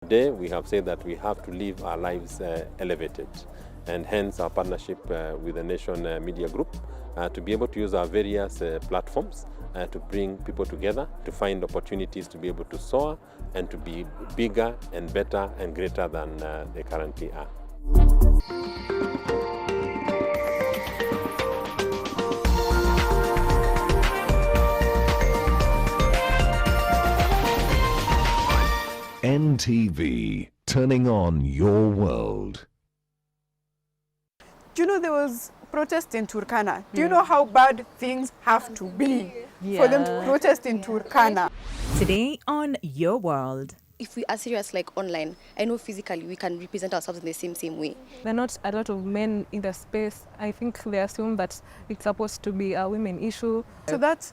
Today, we have said that we have to live our lives elevated, and hence our partnership with the Nation Media Group to be able to use our various platforms to bring people together, to find opportunities to be able to soar and to be bigger and better and greater than they currently are. NTV, turning on your world. Do you know there was protest in Turkana? Do you know how bad things have to be for them to protest in Turkana? Today on Your World. If we are serious like online, I know physically we can represent ourselves in the same way. There are not a lot of men in the space. I think they assume that it's supposed to be a women issue. So that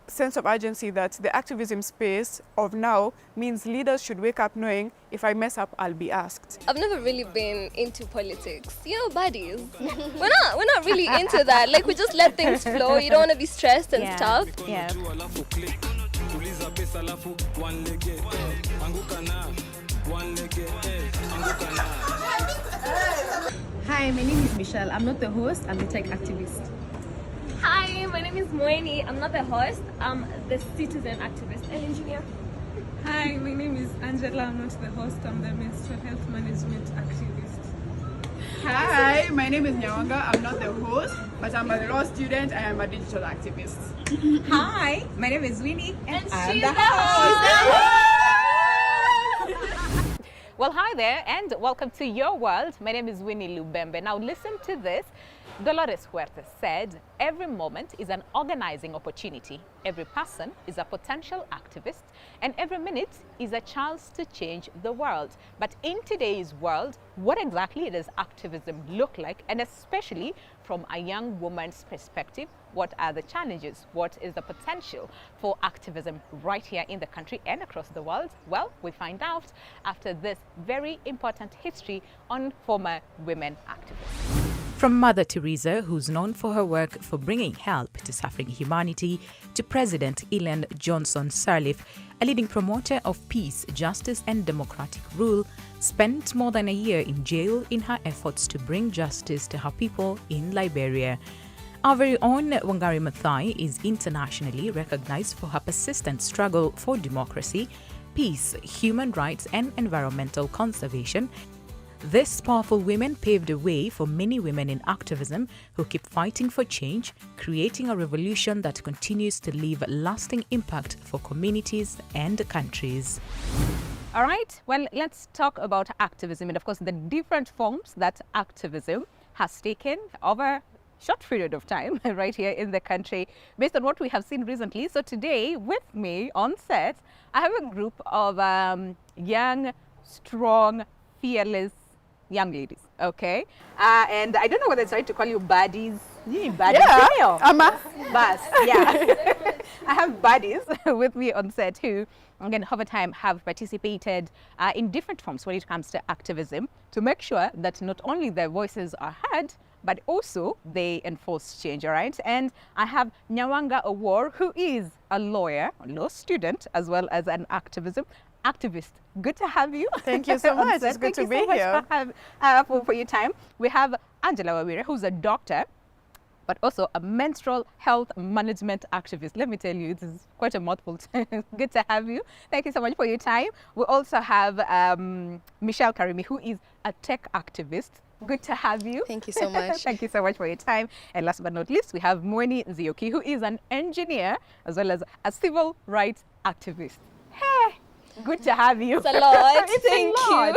sense of urgency that the activism space of now means leaders should wake up knowing if I mess up, I'll be asked. I've never really been into politics. You know, buddies. We're not really into that. Like, we just let things flow. You don't want to be stressed and stuff. Yeah. Hi, my name is Michelle. I'm not the host, I'm the tech activist. Hi, my name is Moini. I'm not the host, I'm the citizen activist and engineer. Hi, my name is Angela. I'm not the host. I'm the menstrual health management activist. Hi, my name is Nyawanga. I'm not the host, but I'm a law student. I am a digital activist. Hi, my name is Winnie, and I'm she's the the host. Well, hi there and welcome to Your World. My name is Winnie Lubembe. Now listen to this. Dolores Huerta said, every moment is an organizing opportunity. Every person is a potential activist, and every minute is a chance to change the world. But in today's world, what exactly does activism look like? And especially from a young woman's perspective, what are the challenges? What is the potential for activism right here in the country and across the world? Well, we find out after this very important history on former women activists. From Mother Teresa, who's known for her work for bringing help to suffering humanity, to President Ellen Johnson Sirleaf, a leading promoter of peace, justice and democratic rule, spent more than a year in jail in her efforts to bring justice to her people in Liberia. Our very own Wangari Maathai is internationally recognized for her persistent struggle for democracy, peace, human rights and environmental conservation. These powerful women paved the way for many women in activism who keep fighting for change, creating a revolution that continues to leave lasting impact for communities and countries. All right, well, let's talk about activism and, of course, the different forms that activism has taken over a short period of time right here in the country based on what we have seen recently. So today with me on set, I have a group of young, strong, fearless young ladies, okay? And I don't know whether it's right to call you buddies. Buddies. Yeah, Amma. Bus, yeah. I have buddies with me on set who, again, over time have participated in different forms when it comes to activism to make sure that not only their voices are heard, but also they enforce change, all right? And I have Nyawanga Awor, who is a lawyer, a law student, as well as an activist. Good to have you. Thank you so much. It's good to be here. Thank you so much for your time. We have Angela Wawire, who's a doctor, but also a menstrual health management activist. Let me tell you, this is quite a mouthful. Good to have you. Thank you so much for your time. We also have Michelle Karimi, who is a tech activist. Good to have you. Thank you so much. Thank you so much for your time. And last but not least, we have Moini Nzioki, who is an engineer as well as a civil rights activist. Hey! Good to have you. It's a lot. Thank you.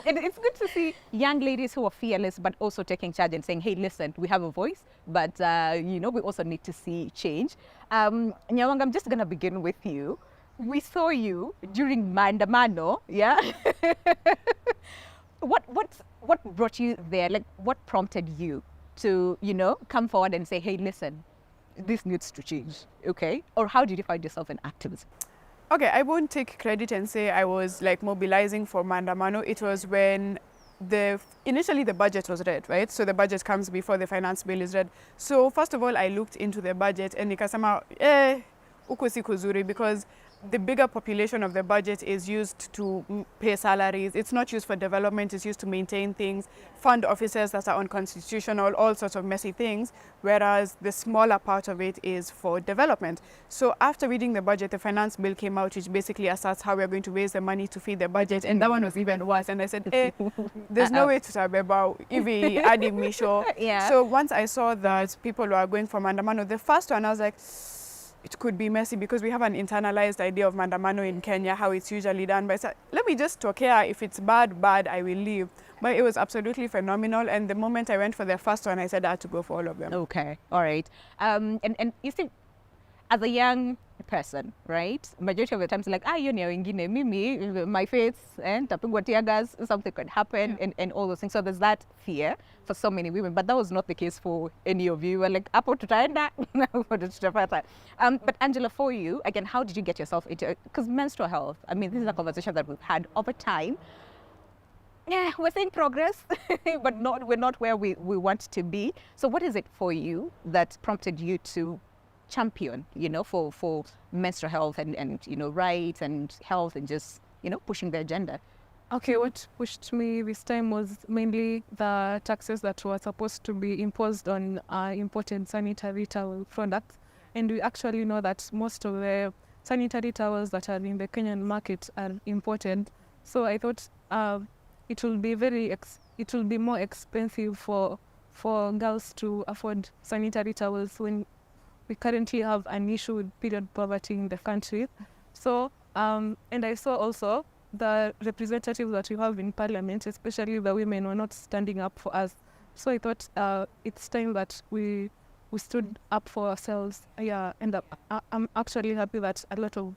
And it's good to see young ladies who are fearless, but also taking charge and saying, hey, listen, we have a voice, but, you know, we also need to see change. Nyawanga, I'm just going to begin with you. We saw you during Maandamano, yeah? What brought you there? Like, what prompted you to, you know, come forward and say, hey, listen, this needs to change, okay? Or how did you find yourself in activism? Okay, I won't take credit and say I was like mobilizing for Maandamano. It was when initially the budget was read, right? So the budget comes before the finance bill is read. So first of all, I looked into the budget and nikasema, uko si kuzuri, because the bigger population of the budget is used to pay salaries. It's not used for development, it's used to maintain things, fund officers that are unconstitutional, all sorts of messy things, whereas the smaller part of it is for development. So after reading the budget, the finance bill came out, which basically asserts how we're going to raise the money to feed the budget, and that one was even worse. And I said, there's no way to talk about if adding me sure. Yeah. So once I saw that people were going for Mandamano, the first one I was like, it could be messy because we have an internalized idea of Mandamano in Kenya, how it's usually done. But I said, let me just talk here. If it's bad, I will leave. But it was absolutely phenomenal. And the moment I went for the first one, I said I had to go for all of them. Okay, all right. And you see, as a young person, right? Majority of the times, like, you know, mimi, my face, and tapingwa tear gas, something could happen, and all those things. So there's that fear for so many women, but that was not the case for any of you. We're like, apo tutaenda, but Angela, for you, again, how did you get yourself into it? Because menstrual health, I mean, this is a conversation that we've had over time. Yeah, we're seeing progress, but we're not where we want to be. So what is it for you that prompted you to champion, you know, for menstrual health and you know, rights and health and just, you know, pushing the agenda? Okay, what pushed me this time was mainly the taxes that were supposed to be imposed on imported sanitary towel products. And we actually know that most of the sanitary towels that are in the Kenyan market are imported. So I thought it will be more expensive for girls to afford sanitary towels when we currently have an issue with period poverty in the country. So, and I saw also the representatives that we have in parliament, especially the women, were not standing up for us. So I thought it's time that we stood up for ourselves. Yeah, and I'm actually happy that a lot of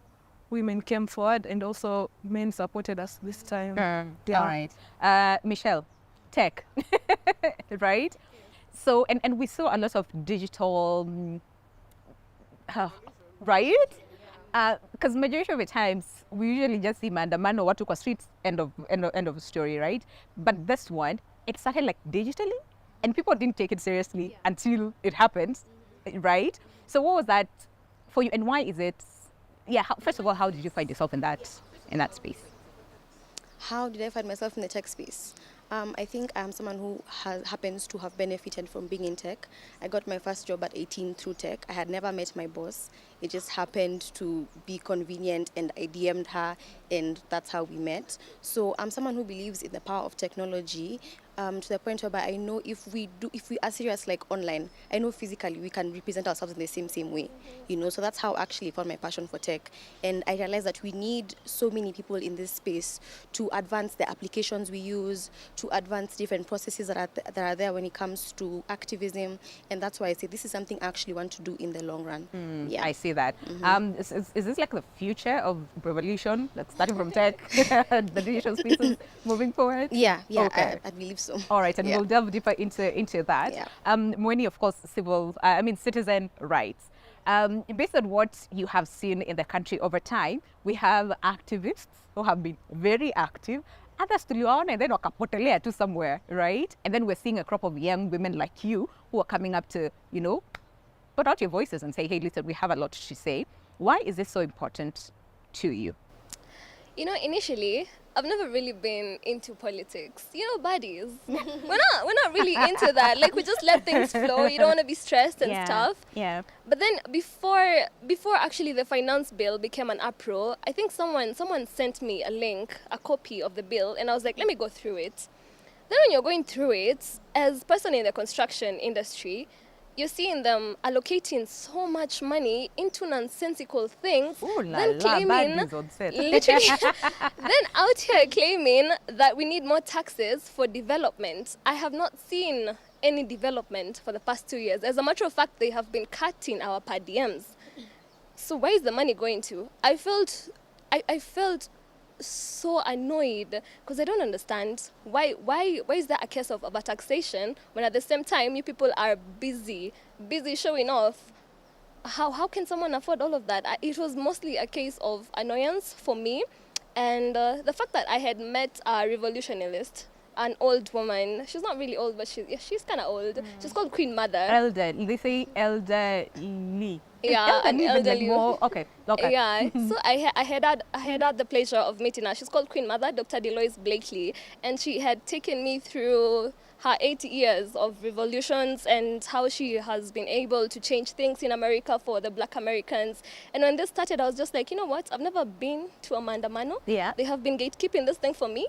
women came forward and also men supported us this time. Yeah. All right. Michelle, tech, right? So, and we saw a lot of digital, right? Because majority of the times we usually just see Mandamano, watu kwa streets, end of story, right? But this one, it started like digitally, and people didn't take it seriously until it happened, right? So what was that for you, and why is it? Yeah. First of all, how did you find yourself in that space? How did I find myself in the tech space? I think I'm someone who happens to have benefited from being in tech. I got my first job at 18 through tech. I had never met my boss. It just happened to be convenient, and I DM'd her, and that's how we met. So I'm someone who believes in the power of technology, to the point where I know if we are serious like online, I know physically we can represent ourselves in the same way, you know. So that's how I actually found my passion for tech, and I realized that we need so many people in this space to advance the applications we use, to advance different processes that are there when it comes to activism, and that's why I say this is something I actually want to do in the long run. Yeah, I see that. Is this like the future of revolution, like starting from tech, the digital spaces moving forward? Yeah, Okay. I believe so. All right, and we'll delve deeper into that. Yeah. Mweni, of course, citizen rights. Based on what you have seen in the country over time, we have activists who have been very active. Others tuliwaona and then wakapotelea tu somewhere, right? And then we're seeing a crop of young women like you who are coming up to, you know, put out your voices and say, hey, listen, we have a lot to say. Why is this so important to you? You know, initially, I've never really been into politics. You know, buddies. we're not really into that. Like, we just let things flow. You don't want to be stressed and stuff. Yeah. But then before actually the finance bill became an uproar, I think someone sent me a link, a copy of the bill, and I was like, let me go through it. Then when you're going through it, as a person in the construction industry, you're seeing them allocating so much money into nonsensical things, then claiming, literally, then out here claiming that we need more taxes for development. I have not seen any development for the past 2 years. As a matter of fact, they have been cutting our per diems. So where is the money going to? I felt so annoyed because I don't understand why is there a case of overtaxation when at the same time you people are busy showing off. How can someone afford all of that? It was mostly a case of annoyance for me, and the fact that I had met a revolutionist, an old woman. She's not really old, but she's kind of old. She's called Queen Mother. Elder. They say elderly. Yeah, an even like elderly. more. Okay. Yeah, so I had the pleasure of meeting her. She's called Queen Mother, Dr. Deloise Blakely, and she had taken me through her 8 years of revolutions and how she has been able to change things in America for the Black Americans. And when this started, I was just like, you know what? I've never been to a mandamano. Yeah. They have been gatekeeping this thing for me.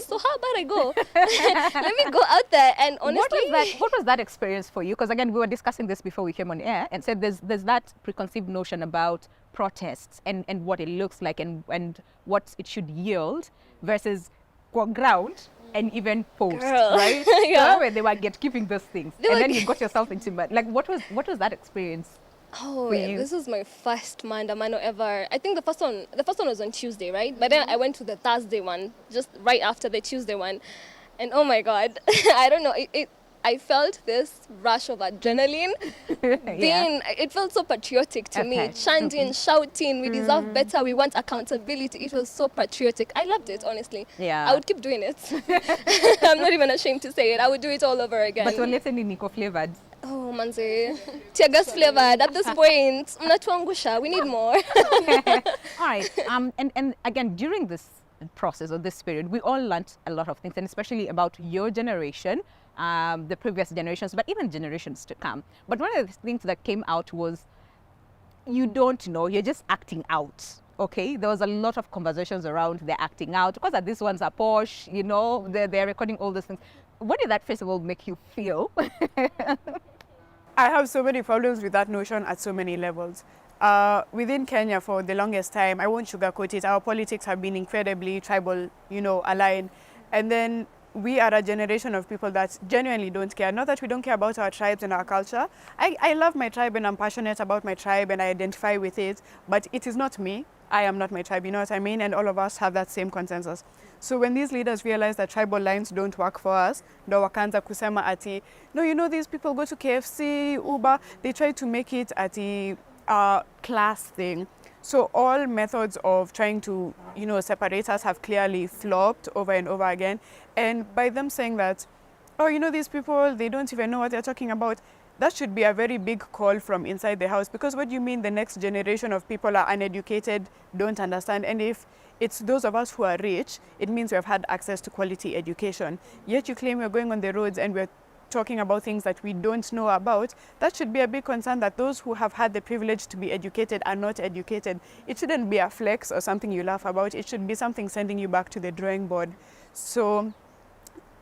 So how about I go? Let me go out there. And honestly, What was that experience for you? Because again, we were discussing this before we came on air, and said there's that preconceived notion about protests and what it looks like and what it should yield versus ground and even post, Girl. right? Yeah. So where they were gatekeeping those things, and then you got yourself into like what was that experience? Oh, for you? this was my first mandamano ever. I think the first one was on Tuesday, right? But then I went to the Thursday one, just right after the Tuesday one. And oh my God, I don't know, I felt this rush of adrenaline. It felt so patriotic to me. Chanting, shouting, we deserve better, we want accountability. It was so patriotic. I loved it, honestly. Yeah. I would keep doing it. I'm not even ashamed to say it. I would do it all over again. But let's say Nico flavored. Oh, manze. Tear gas flavored. At this point, mnatuangusha. We need more. All right. And again, during this process or this period, we all learnt a lot of things, and especially about your generation, the previous generations, but even generations to come. But one of the things that came out was you don't know, you're just acting out. Okay, there was a lot of conversations around they're acting out because these ones are posh, you know, they're recording all these things. What did that festival make you feel? I have so many problems with that notion at so many levels. Within Kenya for the longest time, I won't sugarcoat it, our politics have been incredibly tribal, aligned. And then we are a generation of people that genuinely don't care. Not that we don't care about our tribes and our culture. I love my tribe and I'm passionate about my tribe and I identify with it, but it is not me. I am not my tribe, you know what I mean? And all of us have that same consensus. So when these leaders realize that tribal lines don't work for us, ndo wakaanza kusema ati, no, these people go to KFC, Uber, they try to make it ati class thing. So all methods of trying to, separate us have clearly flopped over and over again. And by them saying that, these people, they don't even know what they're talking about, that should be a very big call from inside the house. Because what do you mean the next generation of people are uneducated, don't understand? And if it's those of us who are rich, it means we have had access to quality education. Yet you claim we're going on the roads and we're talking about things that we don't know about. That should be a big concern, that those who have had the privilege to be educated are not educated. It shouldn't be a flex or something you laugh about. It should be something sending you back to the drawing board. So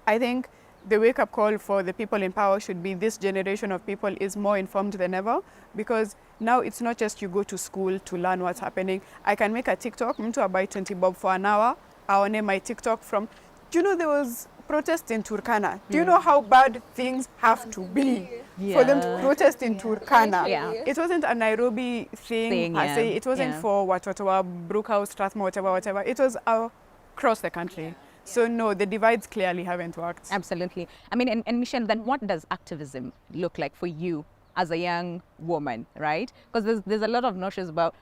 I think the wake-up call for the people in power should be this generation of people is more informed than ever, because now it's not just you go to school to learn what's happening. I can make a TikTok, mtu abuy 20 bob for an hour, I'll name my TikTok from, do you know there was protest in Turkana? Do you know how bad things have to be for them to protest in Turkana? Yeah. It wasn't a Nairobi thing per se. It wasn't for Watotoa, Brookhouse, Strathmore, whatever. It was across the country. So no, the divides clearly haven't worked. Absolutely. I mean, and Michelle, then what does activism look like for you as a young woman, right? Because there's a lot of notions about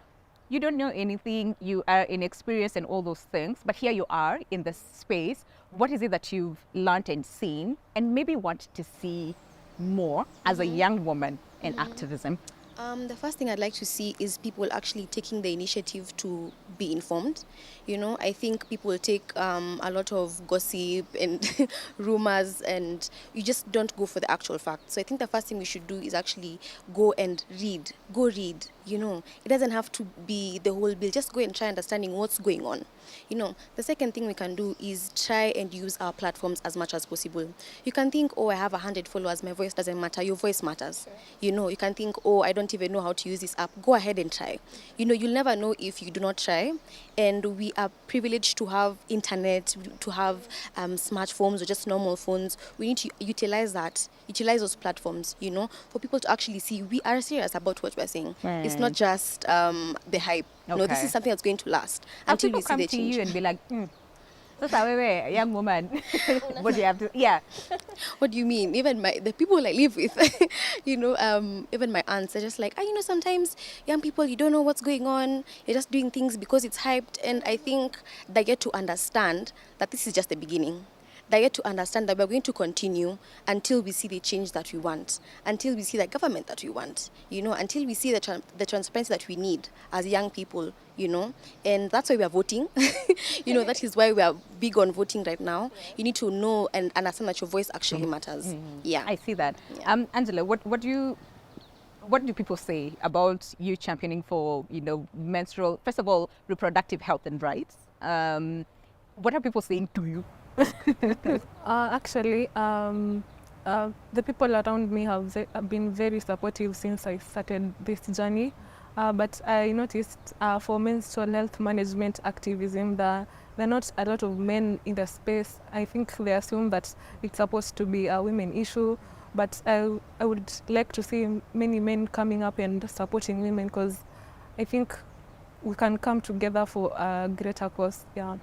you don't know anything, you are inexperienced and all those things, but here you are in this space. What is it that you've learned and seen and maybe want to see more as a young woman in activism? The first thing I'd like to see is people actually taking the initiative to be informed. I think people take a lot of gossip and rumors, and you just don't go for the actual facts. So I think the first thing we should do is actually go and read. Go read. It doesn't have to be the whole bill. Just go and try understanding what's going on. The second thing we can do is try and use our platforms as much as possible. You can think, I have 100 followers, my voice doesn't matter. Your voice matters. You can think, I don't even know how to use this app. Go ahead and try. You'll never know if you do not try. And we are privileged to have internet, to have smartphones or just normal phones. We need to utilize those platforms, for people to actually see we are serious about what we're saying. It's not just the hype. No, this is something that's going to last until we see the change. People come to you and be like, wait, young woman, what do you have to, What do you mean? Even the people I live with, even my aunts are just like, sometimes young people, you don't know what's going on. You're just doing things because it's hyped. And I think they get to understand that this is just the beginning. they're yet to understand that we're going to continue until we see the change that we want, until we see the government that we want, until we see the transparency that we need as young people, and that's why we are voting. That is why we are big on voting right now. You need to know and understand that your voice actually matters. Yeah. I see that. Yeah. Angela, what do people say about you championing for, menstrual, first of all, reproductive health and rights? What are people saying to you? Actually, the people around me have been very supportive since I started this journey. But I noticed for menstrual health management activism, there are not a lot of men in the space. I think they assume that it's supposed to be a women issue. But I would like to see many men coming up and supporting women, because I think we can come together for a greater cause. Yeah.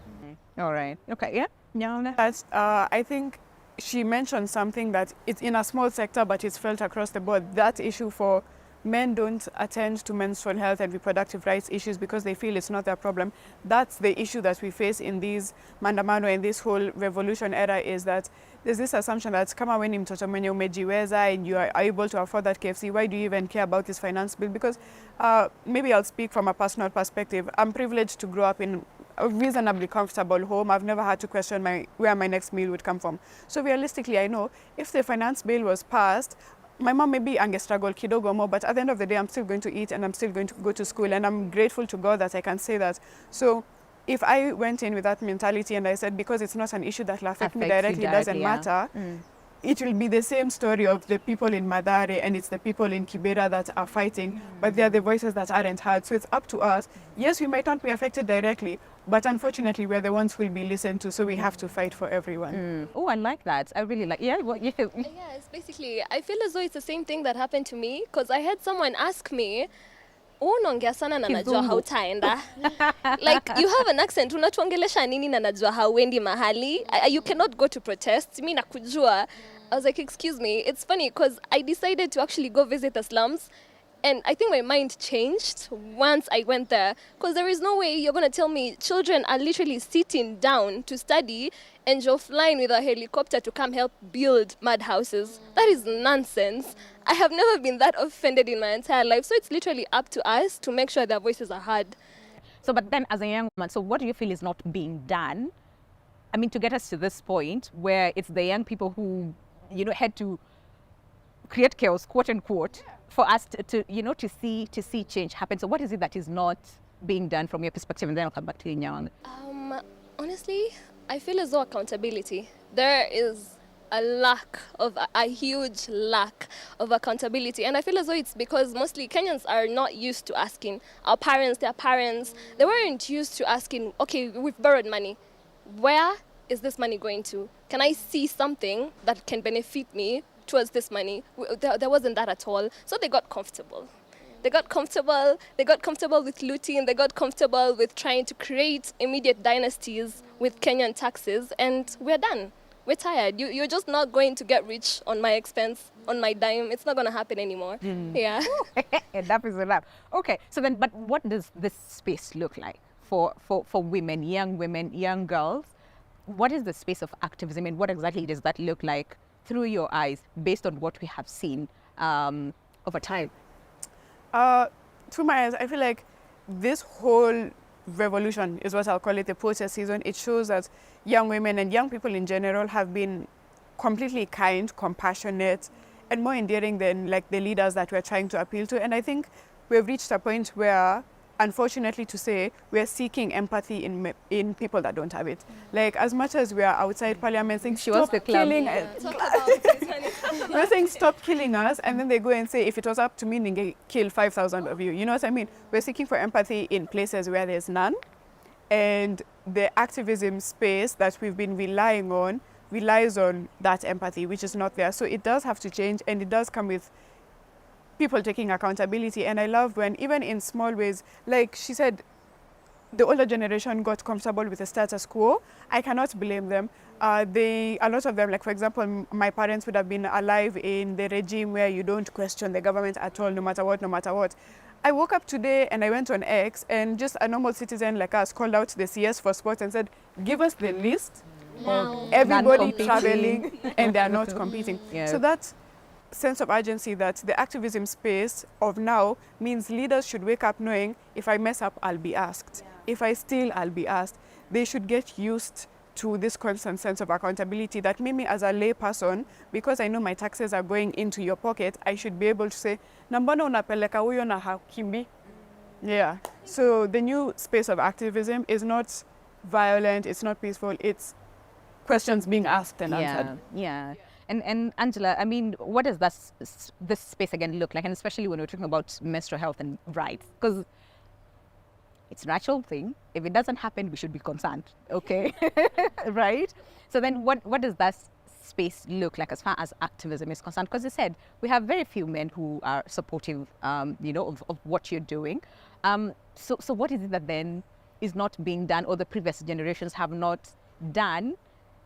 All right. Okay. Yeah. That's, I think she mentioned something that it's in a small sector, but it's felt across the board. That issue for men don't attend to menstrual health and reproductive rights issues because they feel it's not their problem. That's the issue that we face in these maandamano and this whole revolution era, is that there's this assumption that kama weni mtoto mwenye umejiweza and you are able to afford that KFC, why do you even care about this finance bill? Because maybe I'll speak from a personal perspective. I'm privileged to grow up in a reasonably comfortable home. I've never had to question where my next meal would come from. So realistically, I know if the finance bill was passed, my mom maybe ange-struggle kidogo more, but at the end of the day, I'm still going to eat and I'm still going to go to school, and I'm grateful to God that I can say that. So if I went in with that mentality and I said, because it's not an issue that will affect me directly, doesn't matter, it will be the same story of the people in Madare and it's the people in Kibera that are fighting, but they are the voices that aren't heard. So it's up to us. Yes, we might not be affected directly, but unfortunately, we're the ones who will be listened to, so we have to fight for everyone. Oh, I like that. I really like. Yeah, well, yeah. Yes, basically, I feel as though it's the same thing that happened to me, because I had someone ask me, unaongea sana na najua hautaenda. Like, you have an accent, unatuongelesha nini na najua hauendi mahali. You cannot go to protest. Mi nakujua. I was like, excuse me. It's funny because I decided to actually go visit the slums. And I think my mind changed once I went there, because there is no way you're going to tell me children are literally sitting down to study and you're flying with a helicopter to come help build mud houses. That is nonsense. I have never been that offended in my entire life. So it's literally up to us to make sure their voices are heard. So, but then as a young woman, so what do you feel is not being done? I mean, to get us to this point where it's the young people who, had to create chaos, quote unquote, for us to see change happen. So what is it that is not being done from your perspective? And then I'll come back to you, Nyawanga. Honestly, I feel as though accountability. There is a huge lack of accountability. And I feel as though it's because mostly Kenyans are not used to asking. Our parents, their parents, they weren't used to asking, okay, we've borrowed money. Where is this money going to? Can I see something that can benefit me towards this money? There wasn't that at all. So they got comfortable. They got comfortable with looting. They got comfortable with trying to create immediate dynasties with Kenyan taxes. And we're done. We're tired. You're just not going to get rich on my expense, on my dime. It's not going to happen anymore. Yeah. Enough is enough. Okay. So then, but what does this space look like for women, young girls? What is the space of activism, and what exactly does that look like through your eyes, based on what we have seen over time? Through my eyes, I feel like this whole revolution is what I'll call it, the protest season. It shows that young women and young people in general have been completely kind, compassionate, and more endearing than like the leaders that we're trying to appeal to. And I think we've reached a point where, unfortunately to say, we're seeking empathy in people that don't have it. Like, as much as we are outside parliament saying, stop killing us. We're saying, stop killing us, and then they go and say, if it was up to me, they kill 5,000 of you. You know what I mean? We're seeking for empathy in places where there's none. And the activism space that we've been relying on relies on that empathy, which is not there. So it does have to change, and it does come with people taking accountability. And I love when, even in small ways, like she said, the older generation got comfortable with the status quo. I cannot blame them. A lot of them, like for example, my parents would have been alive in the regime where you don't question the government at all, no matter what. I woke up today and I went on X, and just a normal citizen like us called out the CS for sports and said, give us the list everybody Non-competing. traveling and they're not competing. Yeah. So that sense of urgency that the activism space of now means leaders should wake up knowing if I mess up, I'll be asked. If I steal, I'll be asked. They should get used to this constant sense of accountability that maybe as a lay person, because I know my taxes are going into your pocket, I should be able to say, "Nambana unapeleka huyo na hakimbi." Yeah. So the new space of activism is not violent, it's not peaceful, it's questions being asked and answered. Yeah. And Angela, I mean, what does this space again look like? And especially when we're talking about menstrual health and rights, because it's a natural thing. If it doesn't happen, we should be concerned, okay? Right? So then what does that space look like as far as activism is concerned? Because you said we have very few men who are supportive, of what you're doing. So what is it that then is not being done, or the previous generations have not done,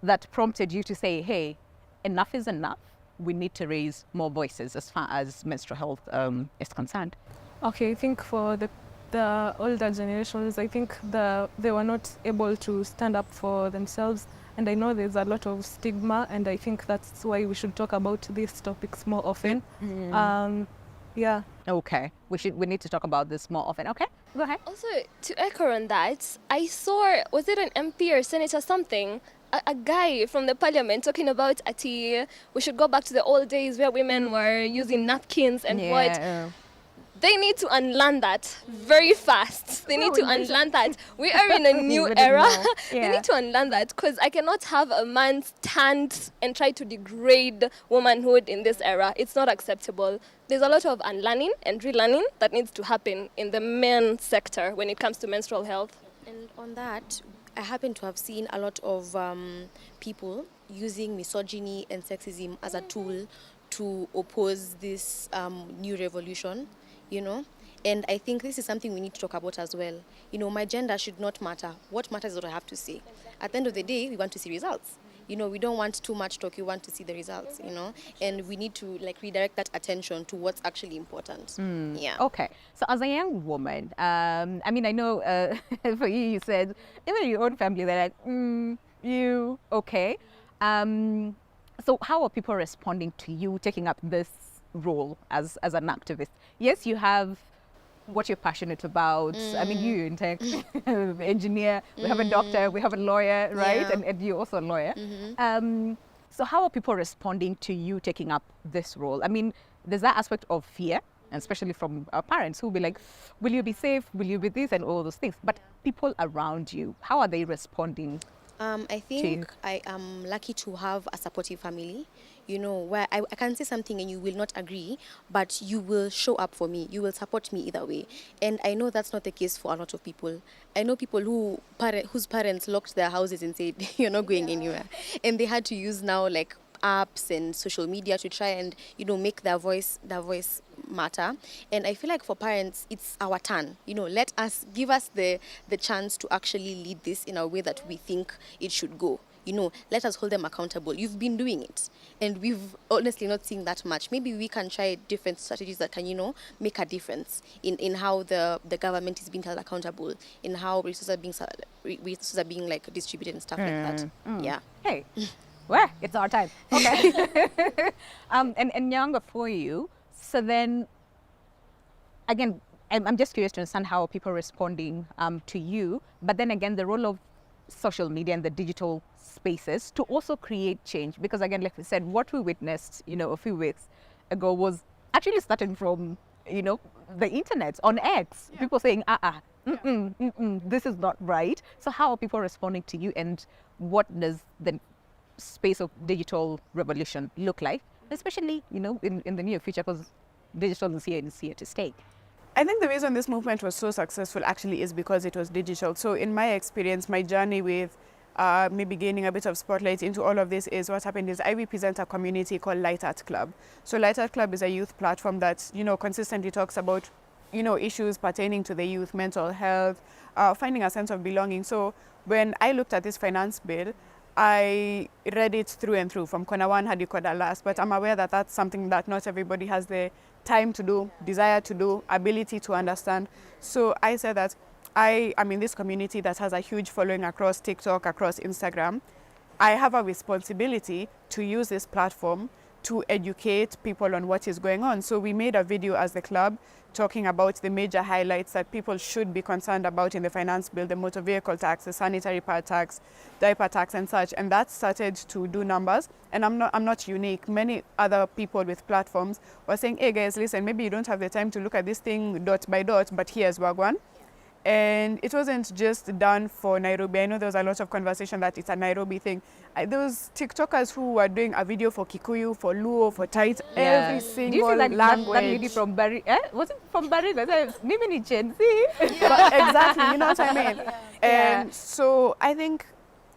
that prompted you to say, hey, enough is enough. We need to raise more voices as far as menstrual health is concerned? Okay, I think for the older generations, I think they were not able to stand up for themselves. And I know there's a lot of stigma, and I think that's why we should talk about these topics more often. Yeah. Okay, we need to talk about this more often. Okay, go ahead. Also, to echo on that, I saw, was it an MP or senator something, a guy from the parliament talking about we should go back to the old days where women were using napkins and what. They need to unlearn that very fast. They need to unlearn that. We are in a new era. They need to unlearn that, because I cannot have a man stand and try to degrade womanhood in this era. It's not acceptable. There's a lot of unlearning and relearning that needs to happen in the men's sector when it comes to menstrual health. And on that, I happen to have seen a lot of people using misogyny and sexism as a tool to oppose this new revolution, And I think this is something we need to talk about as well. My gender should not matter. What matters is what I have to say. At the end of the day, we want to see results. We don't want too much talk. We want to see the results, And we need to redirect that attention to what's actually important. Yeah. Okay. So as a young woman, I know for you said, even in your own family, they're like, you, okay. So how are people responding to you taking up this role as an activist? Yes, you have what you're passionate about. I mean, you in tech, engineer, we have a doctor, we have a lawyer, right? Yeah. And you're also a lawyer. So how are people responding to you taking up this role? I mean, there's that aspect of fear, and especially from our parents who'll be like, will you be safe? Will you be this? And all those things. But people around you, how are they responding? I think I am lucky to have a supportive family, where I can say something and you will not agree, but you will show up for me. You will support me either way. And I know that's not the case for a lot of people. I know people whose parents locked their houses and said, you're not going anywhere. And they had to use now apps and social media to try and, make their voice matter. And I feel like for parents, it's our turn. Give us the chance to actually lead this in a way that we think it should go. Let us hold them accountable. You've been doing it, and we've honestly not seen that much. Maybe we can try different strategies that can, make a difference in how the government is being held accountable, in how resources are being distributed and stuff like that. Yeah. Hey, well, it's our time. Okay. And Nyanga, for you, so then, again, I'm just curious to understand how people are responding to you, but then again, the role of social media and the digital spaces to also create change, because again, like we said, what we witnessed, a few weeks ago was actually starting from, the internet on X, people saying, this is not right. So how are people responding to you, and what does the space of digital revolution look like, especially, in the near future, because digital is here and it's here to stay? I think the reason this movement was so successful actually is because it was digital. So in my experience, my journey with maybe gaining a bit of spotlight into all of this is what happened is I represent a community called Light Art Club. So Light Art Club is a youth platform that, consistently talks about, issues pertaining to the youth, mental health, finding a sense of belonging. So when I looked at this finance bill, I read it through and through, from corner one had corner last, but I'm aware that that's something that not everybody has the time to do, desire to do, ability to understand. So I said that I am in this community that has a huge following across TikTok, across Instagram. I have a responsibility to use this platform to educate people on what is going on. So we made a video as the club talking about the major highlights that people should be concerned about in the finance bill, the motor vehicle tax, the sanitary part tax, diaper tax and such. And that started to do numbers. And I'm not unique. Many other people with platforms were saying, hey guys, listen, maybe you don't have the time to look at this thing dot by dot, but here's Wagwan. And it wasn't just done for Nairobi. I know there was a lot of conversation that it's a Nairobi thing. There was TikTokers who were doing a video for Kikuyu, for Luo, for Tait, every single Do you see that language. that lady from Barry? Was it from Barry? Maybe in Gen Z. But exactly, you know what I mean? And so I think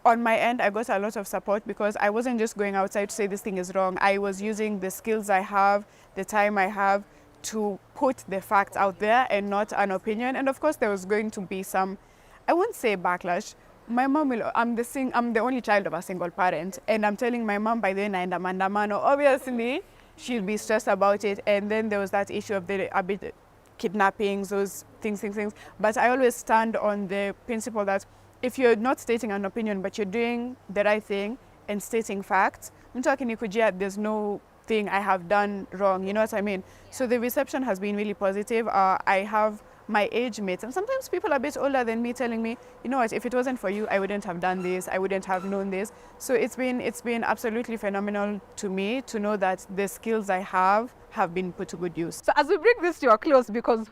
on my end, I got a lot of support because I wasn't just going outside to say this thing is wrong. I was using the skills I have, the time I have, to put the facts out there and not an opinion. And of course, there was going to be some, I won't say backlash. My mom will, I'm the only child of a single parent, and I'm telling my mom by then I'm Mandamano. Obviously, she'll be stressed about it. And then there was that issue of the kidnappings, those things. But I always stand on the principle that if you're not stating an opinion, but you're doing the right thing and stating facts, I'm talking Ikujia, there's no thing I have done wrong, you know what I mean? So the reception has been really positive. I have my age mates, and sometimes people a bit older than me telling me, you know what, if it wasn't for you, I wouldn't have done this, I wouldn't have known this. So it's been absolutely phenomenal to me to know that the skills I have been put to good use. So as we bring this to a close, because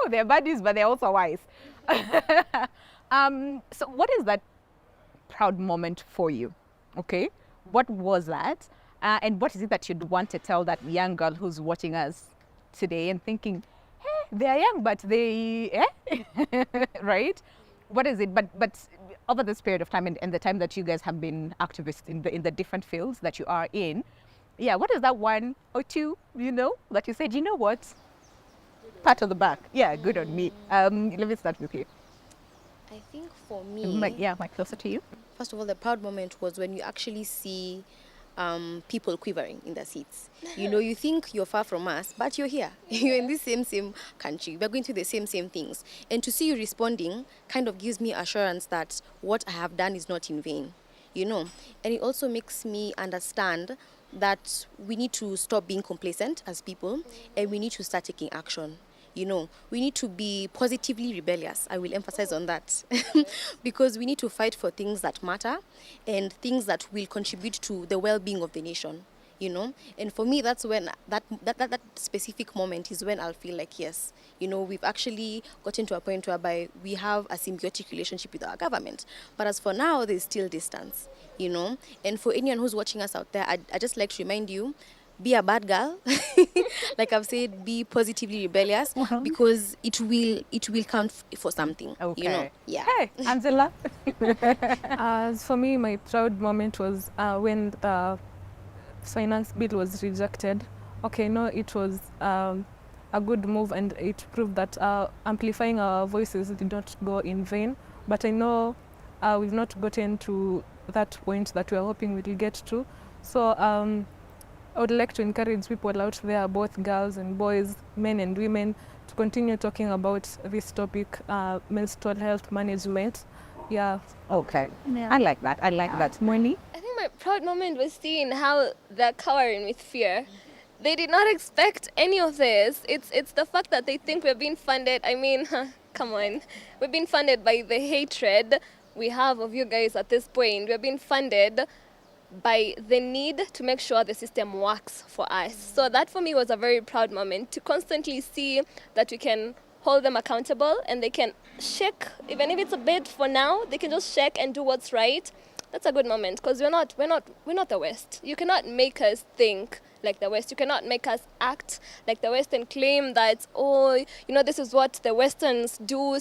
they're buddies, but they're also wise. So what is that proud moment for you? Okay, what was that? And what is it that you'd want to tell that young girl who's watching us today and thinking, hey, they're young, but they, right? What is it? But over this period of time and the time that you guys have been activists in the different fields that you are in, what is that one or two, that you said, you know what? Pat on the back. Yeah, good on me. Let me start with you. I think for me... Mike, closer to you. First of all, the proud moment was when you actually see people quivering in their seats. You think you're far from us, but you're here. You're in this same country. We're going through the same things. And to see you responding kind of gives me assurance that what I have done is not in vain, And it also makes me understand that we need to stop being complacent as people, and we need to start taking action. We need to be positively rebellious. I will emphasize on that because we need to fight for things that matter and things that will contribute to the well-being of the nation, And for me, that's when that specific moment is when I'll feel like, yes, we've actually gotten to a point whereby we have a symbiotic relationship with our government. But as for now, there's still distance, And for anyone who's watching us out there, I just like to remind you, be a bad girl. Like I've said, be positively rebellious because it will count for something. Okay. Yeah. Hey, Angela. For me, my proud moment was when the finance bill was rejected. Okay, no, it was a good move, and it proved that amplifying our voices did not go in vain. But I know we've not gotten to that point that we are hoping we will get to. So I would like to encourage people out there, both girls and boys, men and women, to continue talking about this topic, menstrual health management. Yeah. Okay. Yeah. I like that. Moini? I think my proud moment was seeing how they're cowering with fear. They did not expect any of this. It's the fact that they think we're being funded. I mean, come on. We're being funded by the hatred we have of you guys at this point. We're being funded by the need to make sure the system works for us. So that for me was a very proud moment, to constantly see that we can hold them accountable and they can shake, even if it's a bit for now, they can just shake and do what's right. That's a good moment because we're not the West. You cannot make us think like the West. You cannot make us act like the West and claim that, this is what the Westerns do.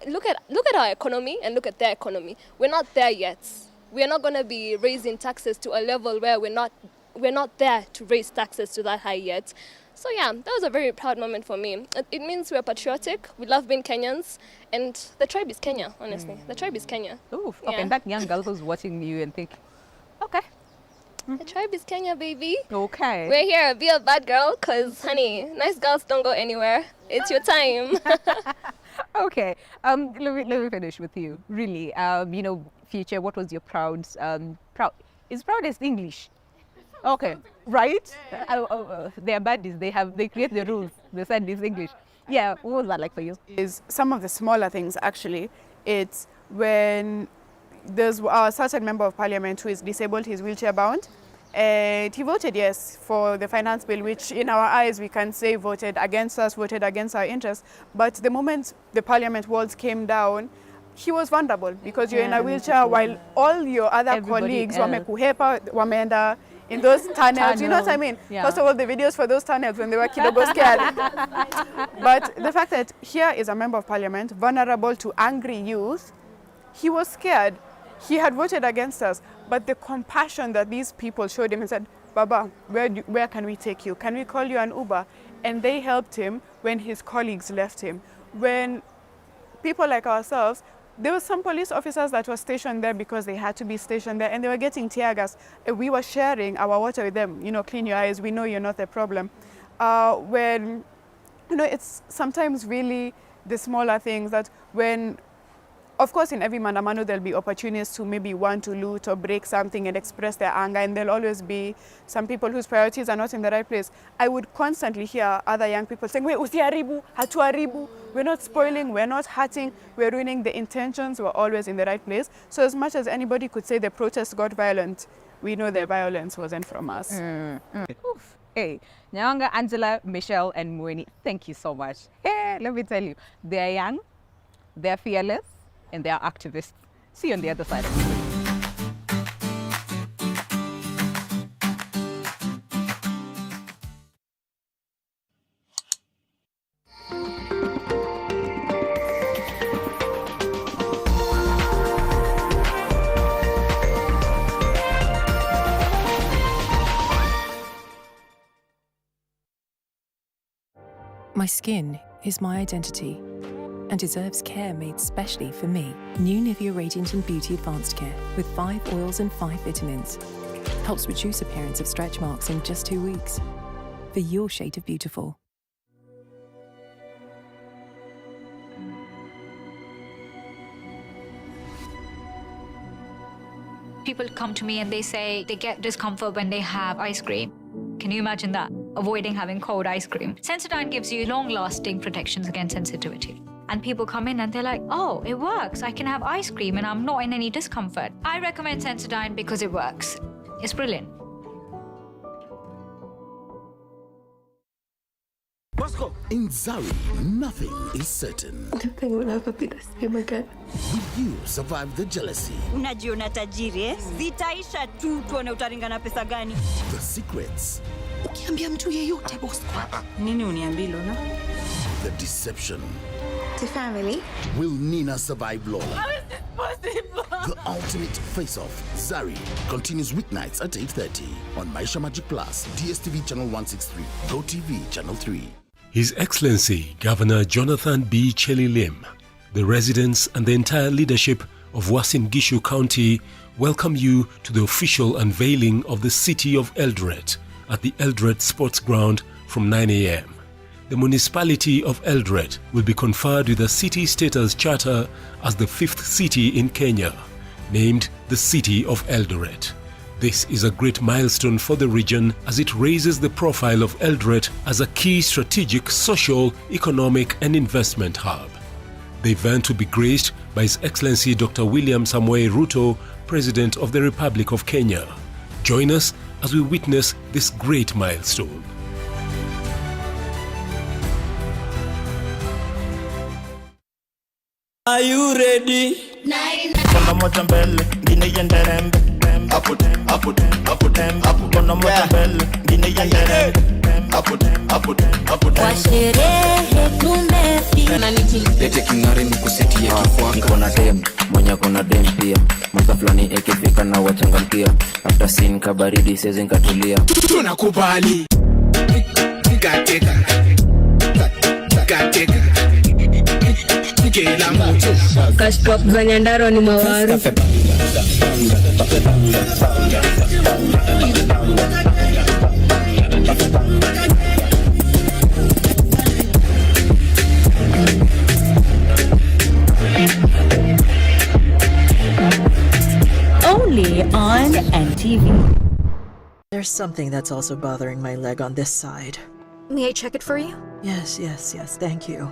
Look at our economy and look at their economy. We're not there yet. We are not going to be raising taxes to a level where we're not there to raise taxes to that high yet. So yeah, that was a very proud moment for me. It means we're patriotic. We love being Kenyans, and the tribe is Kenya. Honestly, the tribe is Kenya. Oof. Okay, and that young girl who's watching you and think, okay, the tribe is Kenya, baby. Okay. We're here. Be a bad girl, cause honey, nice girls don't go anywhere. It's your time. Okay. Let me finish with you. Really, future, what was your is proudest English? Okay, right? They are buddies. They create the rules. They said it's English. Yeah, what was that like for you? Is some of the smaller things actually. It's when there's a certain member of parliament who is disabled, he's wheelchair bound, and he voted yes for the finance bill, which in our eyes we can say voted against us, voted against our interests. But the moment the parliament walls came down, he was vulnerable because you're in a wheelchair while all your other colleagues wamekuhepa, wameenda in those tunnels, you know what I mean? Yeah. First of all, the videos for those tunnels when they were kidogo scared. But the fact that here is a member of parliament, vulnerable to angry youth, he was scared. He had voted against us, but the compassion that these people showed him and said, Baba, where can we take you? Can we call you an Uber? And they helped him when his colleagues left him. When people like ourselves, there were some police officers that were stationed there because they had to be stationed there, and they were getting tear gas. We were sharing our water with them. You know, clean your eyes. We know you're not the problem. When, you know, it's sometimes really the smaller things that when, of course, in every mandamano, there'll be opportunists who maybe want to loot or break something and express their anger, and there'll always be some people whose priorities are not in the right place. I would constantly hear other young people saying, "Wait, usiharibu, hatuharibu." We're not spoiling, we're not hurting, we're ruining. The intentions were always in the right place. So as much as anybody could say the protest got violent, we know the violence wasn't from us. Oof. Hey, Nyawanga, Angela, Michelle, and Mweni, thank you so much. Hey, let me tell you, they're young, they're fearless, and they are activists. See you on the other side of the screen. My skin is my identity and deserves care made specially for me. New Nivea Radiant and Beauty Advanced Care with 5 oils and 5 vitamins helps reduce appearance of stretch marks in just 2 weeks for your shade of beautiful. People come to me and they say they get discomfort when they have ice cream. Can you imagine that? Avoiding having cold ice cream. Sensodyne gives you long-lasting protections against sensitivity. And people come in and they're like, oh, it works. I can have ice cream and I'm not in any discomfort. I recommend Sensodyne because it works. It's brilliant. In Zari, nothing is certain. Nothing will ever be the same again. Will you survive the jealousy? Unajiona tajiri, eh? Zitaisha tu tuone utaringa na pesa gani. The secrets. Ukiambia mtu yeyote boss. Nini uniambia Lola? The deception. The family. Will Nina survive Lola? How is this possible? The ultimate face-off. Zari continues weeknights at 8:30 on Maisha Magic Plus, DSTV channel 163, GoTV channel 3. His Excellency Governor Jonathan B. Chelilim, the residents and the entire leadership of Uasin Gishu County welcome you to the official unveiling of the city of Eldoret at the Eldoret Sports Ground from 9 a.m. The municipality of Eldoret will be conferred with a city status charter as the 5th city in Kenya, named the City of Eldoret. This is a great milestone for the region as it raises the profile of Eldoret as a key strategic, social, economic and investment hub. The event will be graced by His Excellency Dr. William Samoei Ruto, President of the Republic of Kenya. Join us as we witness this great milestone. Are you ready? Lete king'ari ni kusetia kifua. Niko na dem, mwenye kona dem pia. Masa flani ikifika na wachangamkia. After scene kabaridi sezi nkatulia. Tunakubali. Gateka. Kila mtu Cash pop za Nyandarua ni mawaru. There's something that's also bothering my leg on this side. May I check it for you? Yes, thank you.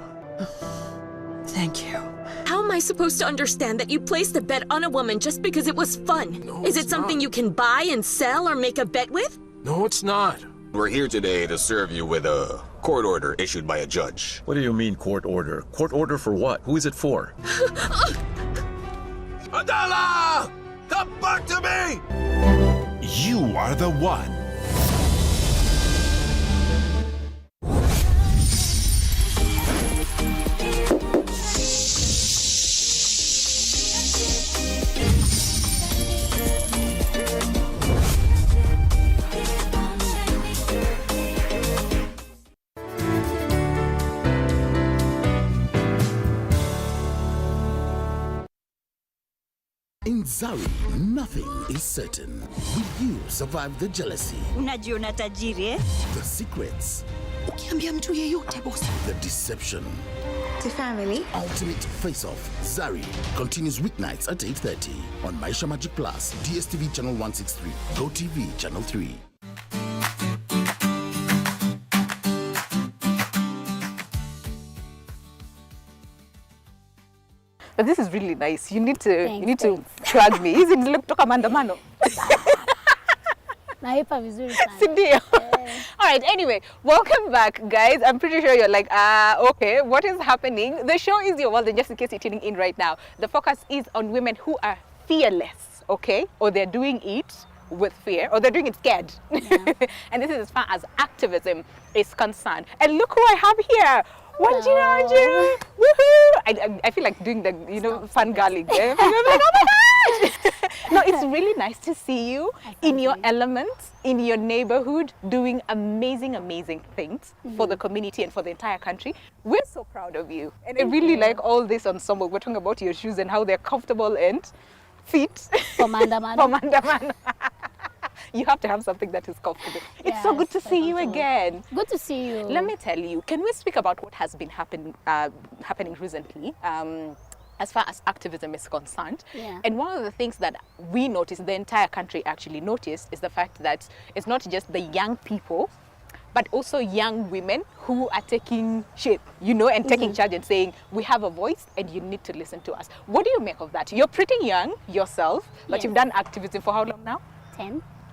Thank you. How am I supposed to understand that you placed a bet on a woman just because it was fun? No, Is it it's something not. you can buy and sell or make a bet with? No, it's not. We're here today to serve you with a court order issued by a judge. What do you mean court order? Court order for what? Who is it for? Adala! Come back to me! You are the one. In Zari, nothing is certain. Will you survive the jealousy, Unajiona tajiri, eh? the secrets, Ukiambia mtu yeyote boss. the deception? To family. Ultimate Face-Off, Zari, continues weeknights at 8:30 on Maisha Magic Plus, DSTV channel 163, GoTV channel 3. But this is really nice. You need to plug me. Hizi nilikutoka maandamano. Naipa vizuri sana. Sindio? All right, anyway, welcome back, guys. I'm pretty sure you're like, okay, what is happening? The show is Your World, and just in case you're tuning in right now, the focus is on women who are fearless, okay? Or they're doing it with fear, or they're doing it scared. Yeah. And this is as far as activism is concerned. And look who I have here. Wanjiraji! Woohoo! I feel like doing the, fun girling. I'm like, oh my God! No, it's really nice to see you in your element, in your neighborhood, doing amazing, amazing things for the community and for the entire country. We're so proud of you. And I really like all this ensemble. We're talking about your shoes and how they're comfortable and fit. For Mandamano. For Mandamano. You have to have something that is comfortable. It's so good to see you again. Good to see you. Let me tell you, can we speak about what has been happening recently as far as activism is concerned? Yeah. And one of the things that we noticed, the entire country actually noticed, is the fact that it's not just the young people, but also young women who are taking shape, and taking charge and saying, we have a voice and you need to listen to us. What do you make of that? You're pretty young yourself, but you've done activism for how long now?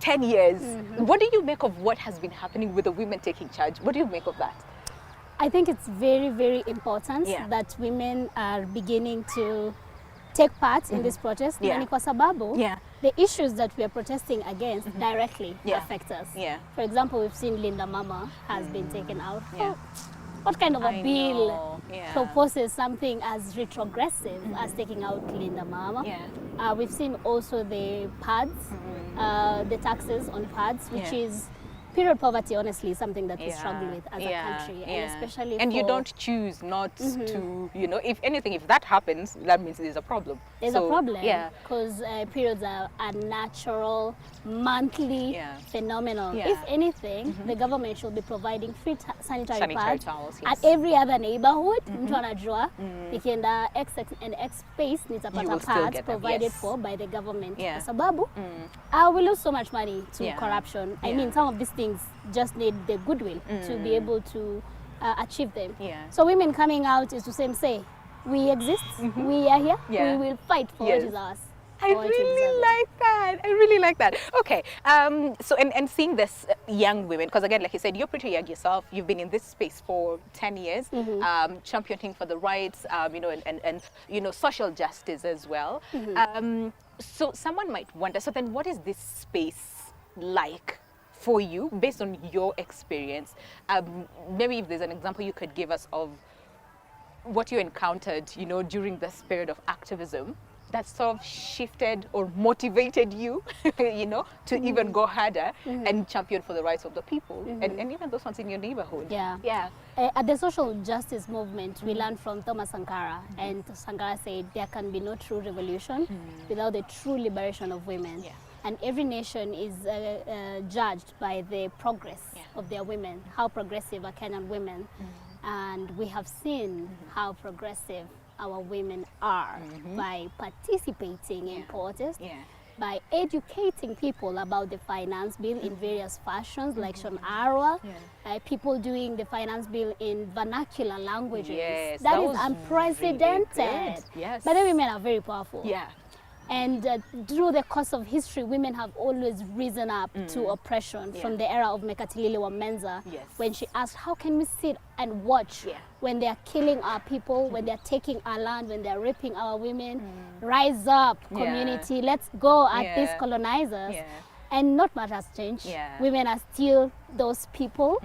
10 years. What do you make of what has been happening with the women taking charge? What do you make of that? I think it's very, very important that women are beginning to take part in this protest. Yeah. Na ni kwa sababu, the issues that we are protesting agast directly affect us. Yeah. For example, we've seen Linda Mama has been taken out. What kind of a bill proposes something as retrogressive as taking out Linda Mama? We've seen also the pads, the taxes on pads, which is period poverty, honestly, is something that we struggle with as a country, and especially you don't choose not to, if anything, if that happens, that means there's a problem. There's a problem, because periods are a natural, monthly phenomenon. If anything, the government should be providing free sanitary pads towels, at every other neighborhood. Mtu anajua, ikienda X and X space, nitapata pads provided for by the government. Kwa sababu, we lose so much money to corruption. I mean, some of these things just need the goodwill to be able to achieve them. So women coming out is to say, we exist, we are here, we will fight for what is ours. I really like that. I really like that. Okay. So and seeing this young women, because again, like you said, you're pretty young yourself. You've been in this space for 10 years, championing for the rights, and social justice as well. So someone might wonder. So then, what is this space like for you, based on your experience? Maybe if there's an example you could give us of what you encountered, during this period of activism that sort of shifted or motivated you, to even go harder and champion for the rights of the people, and even those ones in your neighborhood. At the social justice movement, we learned from Thomas Sankara, and Sankara said there can be no true revolution without the true liberation of women. And every nation is judged by the progress of their women, how progressive are Kenyan women. And we have seen how progressive our women are by participating in protests. by educating people about the finance bill in various fashions, like Sean Arwa, people doing the finance bill in vernacular languages. Yes, that is was unprecedented. Really good. Yes. But then women are very powerful. Yeah. And through the course of history, women have always risen up to oppression from the era of Mekatilili Wamenza, when she asked, how can we sit and watch when they are killing our people, when they are taking our land, when they are raping our women? Rise up, community, let's go at these colonizers. And not much has changed. Women are still those people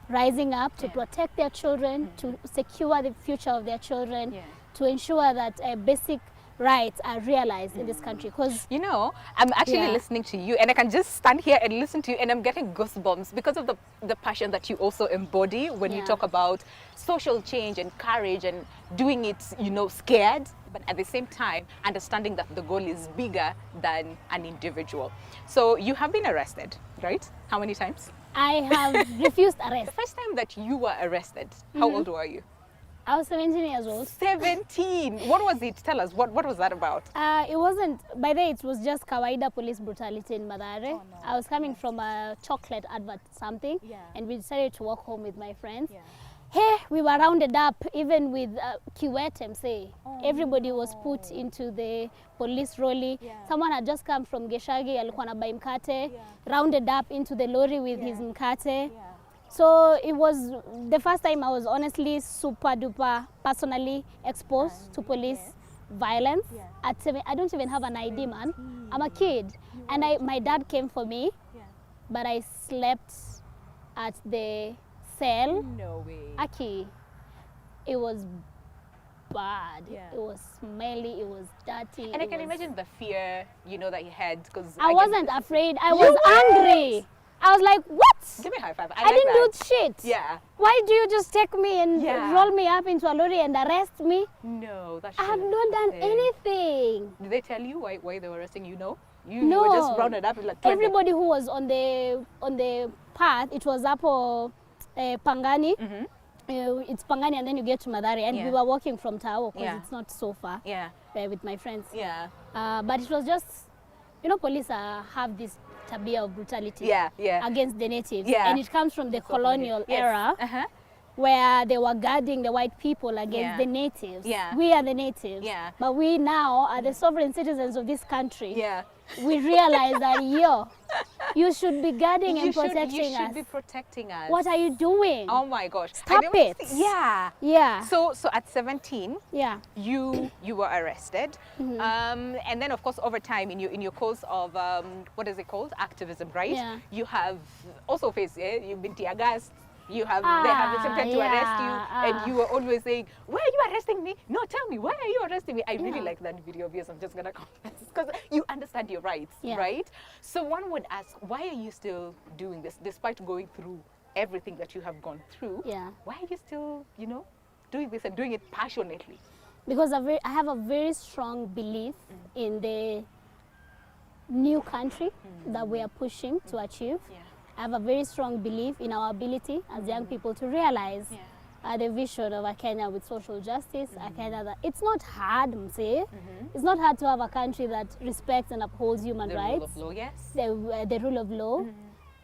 rising up to protect their children, to secure the future of their children, to ensure that basic rights are realized in this country. Because you know, I'm actually listening to you, and I can just stand here and listen to you, and I'm getting goosebumps because of the passion that you also embody when you talk about social change and courage and doing it, you know, scared, but at the same time understanding that the goal is bigger than an individual. So you have been arrested, right? How many times? I have refused arrest. The first time that you were arrested, how old were you? I was 17 years old. 17! What was it? Tell us, what was that about? It wasn't, by then it was just kawaida police brutality in Madare. Oh, no. I was coming from a chocolate advert something, and we decided to walk home with my friends. Hey, we were rounded up, even with Kiwetem, say. Everybody was put into the police rolly. Someone had just come from Geshagi, alikuwa na bai mkate, rounded up into the lorry with his mkate. So it was the first time I was honestly super duper personally exposed to police violence. At 7, I don't even have an ID, man. I'm a kid. And my dad came for me, but I slept at the cell. No way. Aki, it was bad. It was smelly, it was dirty. And I can imagine the fear, you know, that you had. Because I wasn't afraid, I was angry. I was like, what? Give me a high five. I didn't do shit. Yeah. Why do you just take me and roll me up into a lorry and arrest me? No, that's I have not done anything. Did they tell you why they were arresting you? No? You no. were just rounded up like everybody who was on the path, it was up Pangani. It's Pangani and then you get to Madari, and we were walking from Tao because it's not so far. With my friends. But it was just, you know, police have this tabia of brutality against the natives, and it comes from the colonial era where they were guarding the white people against the natives. We are the natives, but we now are the sovereign citizens of this country. We realize that you should be guarding and protecting us. You should be protecting us. What are you doing? Oh my gosh! Stop it! So at 17, you were arrested, and then of course over time in your course of what is it called, activism, right? You have also faced you've been tear gassed. You have they have attempted to arrest you, and you were always saying, "Why are you arresting me? No, tell me, why are you arresting me?" I really like that video of yours. I'm just gonna confess because you understand your rights, right? So one would ask, why are you still doing this despite going through everything that you have gone through? Why are you still, you know, doing this and doing it passionately? Because I have a very strong belief in the new country that we are pushing to achieve. I have a very strong belief in our ability as young people to realize the vision of a Kenya with social justice, a Kenya that it's not hard, it's not hard to have a country that respects and upholds human rights. The rule of law, yes. The rule of law.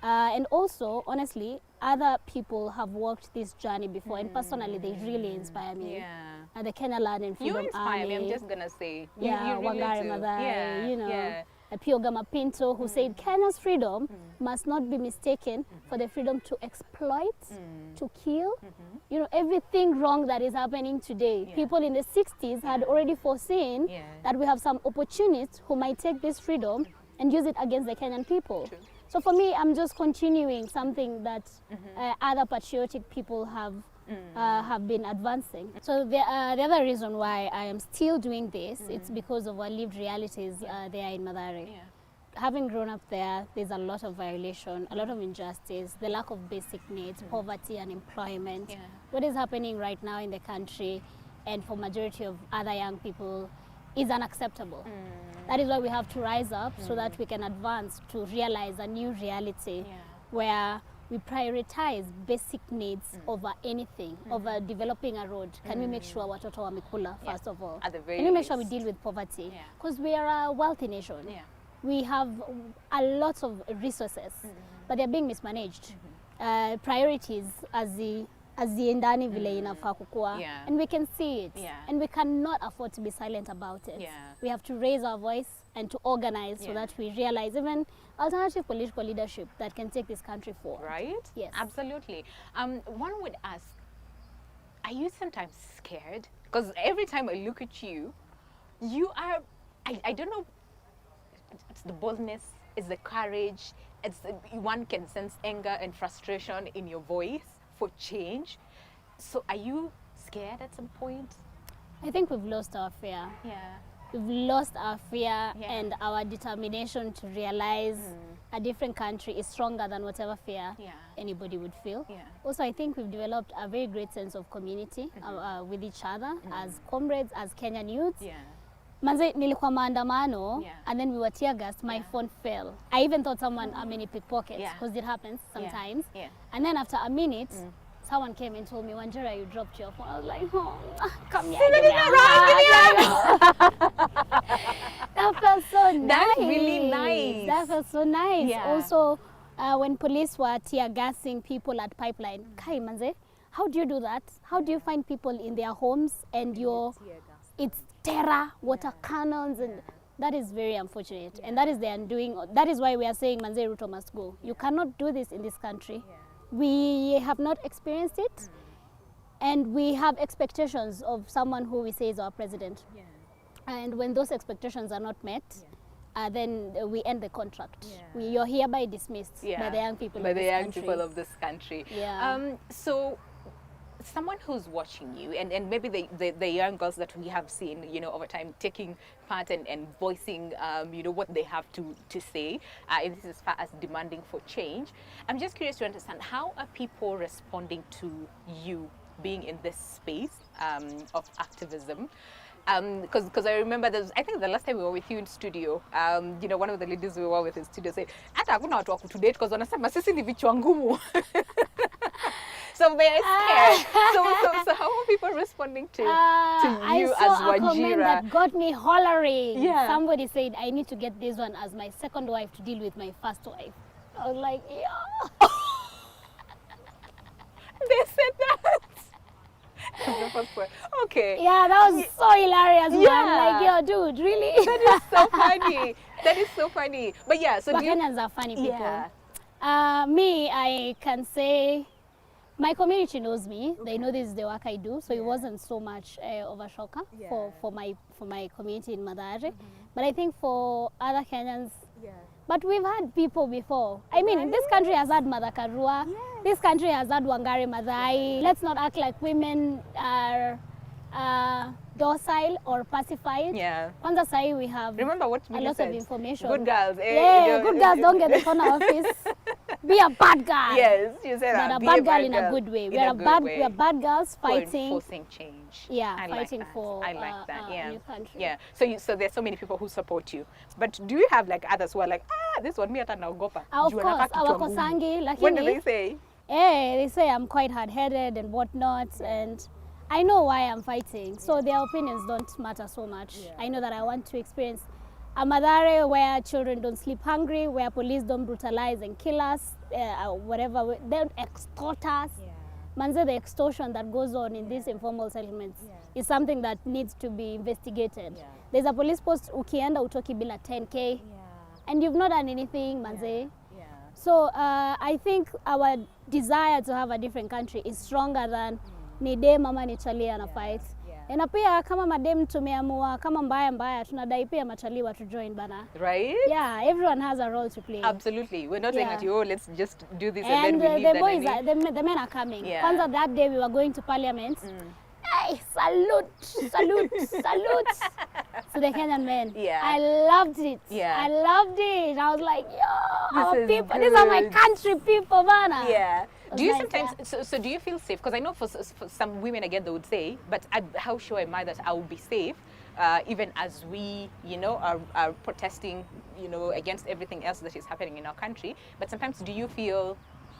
And also, honestly, other people have walked this journey before, and personally, they really inspire me. The Kenya Land and Freedom Army. You inspire me, I'm just going to say. You really Wangari Maathai, you know. Piogama Pinto, who said Kenya's freedom must not be mistaken for the freedom to exploit, to kill. You know, everything wrong that is happening today. People in the 60s had already foreseen that we have some opportunists who might take this freedom and use it against the Kenyan people. So for me, I'm just continuing something that other patriotic people have been advancing. So the other reason why I am still doing this, it's because of our lived realities there in Madare. Having grown up there, there's a lot of violation, a lot of injustice, the lack of basic needs, poverty, unemployment. What is happening right now in the country and for majority of other young people is unacceptable. That is why we have to rise up so that we can advance to realize a new reality where we prioritize basic needs over anything, over developing a road. Can we make sure watoto wamekula first of all? At the very Can we make sure we deal with poverty? Because we are a wealthy nation. we have a lot of resources, but they're being mismanaged. Priorities haziendani vile inafaa kukua, and we can see it, and we cannot afford to be silent about it. We have to raise our voice and to organize so that we realize even alternative political leadership that can take this country forward. Right? Yes. Absolutely. One would ask, are you sometimes scared? Because every time I look at you, you are, I don't know, it's the boldness, it's the courage, one can sense anger and frustration in your voice for change. So are you scared at some point? I think we've lost our fear. We've lost our fear and our determination to realize a different country is stronger than whatever fear anybody would feel. Also, I think we've developed a very great sense of community with each other as comrades, as Kenyan youths. Manze, nilikuwa maandamano, and then we were tear gassed, my phone fell. I even thought someone made pickpocket, because it happens sometimes. And then after a minute, someone came and told me, Wanjira, you dropped your phone. I was like, oh, come here, give me a hug. That felt so nice. That's really nice. That felt so nice. Also, when police were tear gassing people at Pipeline, Kai manze, how do you do that? How do you find people in their homes and it's terror, water cannons, and that is very unfortunate. And that is the undoing. That is why we are saying Manze Ruto must go. You cannot do this in this country. We have not experienced it, and we have expectations of someone who we say is our president. And when those expectations are not met, then we end the contract. You're hereby dismissed by the young people of this country. So someone who's watching you, and maybe the young girls that we have seen, over time taking part and voicing, what they have to say, and this is as far as demanding for change. I'm just curious to understand, how are people responding to you being in this space of activism? Because I remember, I think the last time we were with you in studio, one of the ladies we were with in studio said, "Hata hakuna watu wa kutudate because wanasema sisi ni vichwa ngumu." So they're scared. So how are people responding to you I as saw a comment Wanjira? that got me hollering. Somebody said, I need to get this one as my second wife to deal with my first wife. I was like, yeah. They said that. Okay. Yeah, that was so hilarious, man. Like, yo, dude, really? That is so funny. That is so funny. But yeah, so Kenyans are funny people. Me, I can say my community knows me. They know this is the work I do, so it wasn't so much of a shocker for my community in Mathare. But I think for other Kenyans, but we've had people before. I mean, this country has had Mother Karua. This country has had Wangari Maathai. Let's not act like women are docile or pacified. Kwanza sahi we have a lot of information. Good girls. Good girls don't get the corner office. Be a bad guy. Yes, you said that. But a bad girl in a good way. We are bad girls fighting. Enforcing change. Fighting for I like that. a new country. Yeah. So there's so many people who support you. But do you have like others who are like, this one me hata naogopa? Of course, our Kosangi. What do they say? They say I'm quite hard-headed and whatnot, and I know why I'm fighting, so their opinions don't matter so much. I know that I want to experience a Mathare where children don't sleep hungry, where police don't brutalize and kill us, whatever, they don't extort us. Manze, the extortion that goes on in these informal settlements is something that needs to be investigated. There's a police post, ukienda utoki bila 10K, and you've not done anything, Manze. So I think our desire to have a different country is stronger than ni dem ama ni chali ana fight. Na pia kama madem tumeamua kama mbaya tunadai pia machali watu join bana. Right? Yeah, everyone has a role to play. Absolutely. We're not saying that let's just do this and then we leave the boys the men are coming. Kwanza that day we were going to parliament. Hey, salute to the Kenyan men. I loved it. I loved it. I was like, yo, our people, these are my country people, bana. Do you sometimes, so do you feel safe? Because I know for some women, again, they would say, but how sure am I that I will be safe, even as we, are protesting, against everything else that is happening in our country? But sometimes, do you feel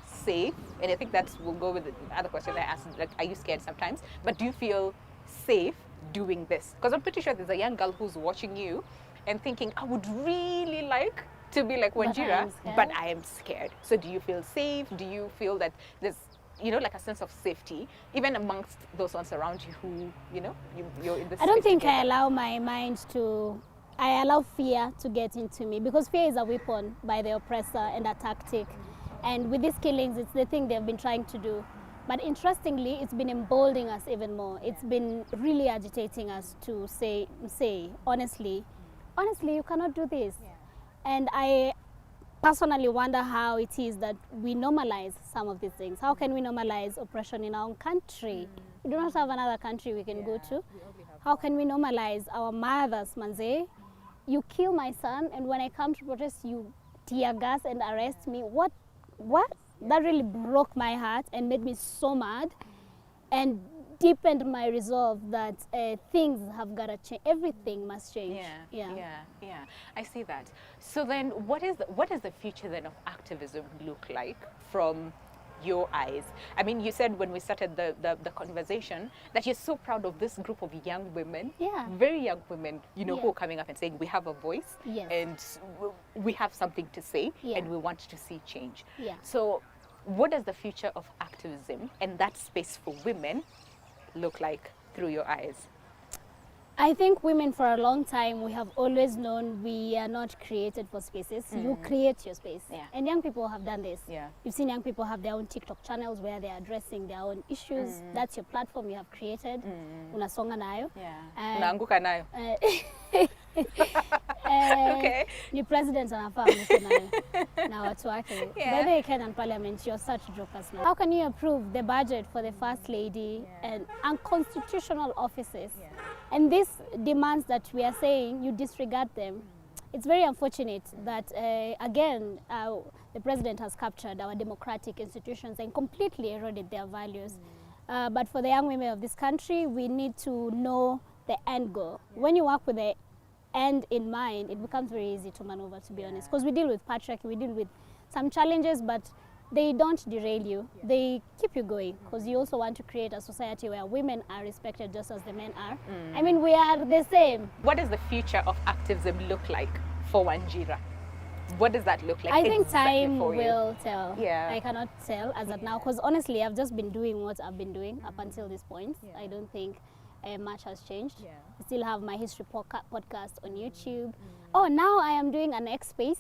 safe? And I think that will go with the other question I asked, like, are you scared sometimes? But do you feel safe doing this? Because I'm pretty sure there's a young girl who's watching you, and thinking, I would really like to be like Wanjira, but I am scared. So do you feel safe? Do you feel that there's, you know, like a sense of safety, even amongst those ones around you who, you know, you're in this I don't space think together? I allow my mind to, I allow fear to get into me, because fear is a weapon by the oppressor and a tactic. And with these killings, it's the thing they've been trying to do. But interestingly, it's been emboldening us even more. It's been really agitating us to say, honestly, you cannot do this. And I personally wonder how it is that we normalize some of these things. How can we normalize oppression in our own country? We do not have another country we can go to. How can we normalize our mothers, manze? You kill my son, and when I come to protest, you tear gas and arrest me. What? That really broke my heart and made me so mad, and deepened my resolve that things have got to change. Everything must change. Yeah. I see that. So then, what does the future then of activism look like from your eyes? I mean, you said when we started the conversation that you're so proud of this group of young women, very young women, you know, who are coming up and saying we have a voice, and we have something to say, and we want to see change. So what does the future of activism and that space for women look like through your eyes? I think women, for a long time, we have always known we are not created for spaces. You create your space. And young people have done this. You've seen young people have their own TikTok channels where they are addressing their own issues. That's your platform you have created. Unasonga nayo. Unaanguka nayo. Okay. Ni president anafaa mko nayo na watu wake. By the way, Kenyan Parliament, you're such jokers now. How can you approve the budget for the First Lady and unconstitutional offices? And these demands that we are saying, you disregard them. It's very unfortunate that, again, the president has captured our democratic institutions and completely eroded their values. But for the young women of this country, we need to know the end goal. When you work with the end in mind, it becomes very easy to maneuver, to be honest. Because we deal with patriarchy, we deal with some challenges, but they don't derail you. They keep you going, because you also want to create a society where women are respected just as the men are. I mean, we are the same. What does the future of activism look like for Wanjira? What does that look like? I think exactly time for will tell. Yeah. I cannot tell as of now, because honestly, I've just been doing what I've been doing up until this point. I don't think much has changed. I still have my history podcast on YouTube. Oh, now I am doing an X Space,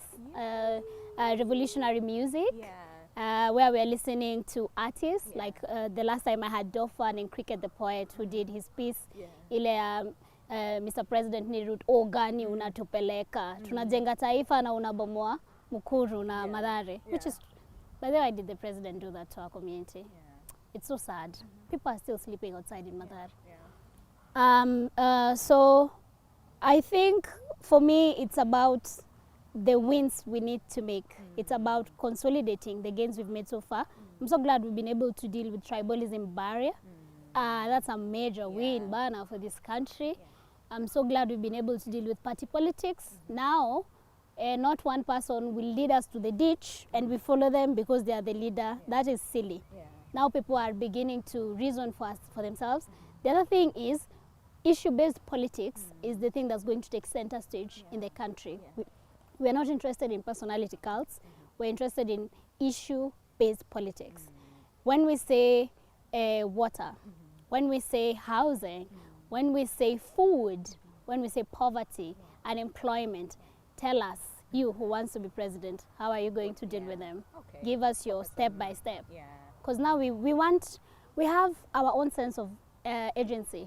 revolutionary music. Where we're listening to artists, like the last time I had Dauphin and Cricket the Poet, who did his piece, ile Mr. President ni route ogani unatupeleka, tunajenga taifa na unabomoa Mukuru na Mathare, which is, by the way, did the president do that to our community? It's so sad. People are still sleeping outside in Mathare. So I think for me it's about the wins we need to make. It's about consolidating the gains we've made so far. I'm so glad we've been able to deal with tribalism barrier. That's a major win, Bana, for this country. I'm so glad we've been able to deal with party politics. Now, not one person will lead us to the ditch and we follow them because they are the leader. That is silly. Now people are beginning to reason for themselves. The other thing is, issue-based politics is the thing that's going to take center stage in the country. We're not interested in personality cults. We're interested in issue-based politics. When we say water, when we say housing, when we say food, when we say poverty, unemployment, tell us, you who wants to be president, how are you going to deal with them? Give us your step-by-step. Because now we have our own sense of agency.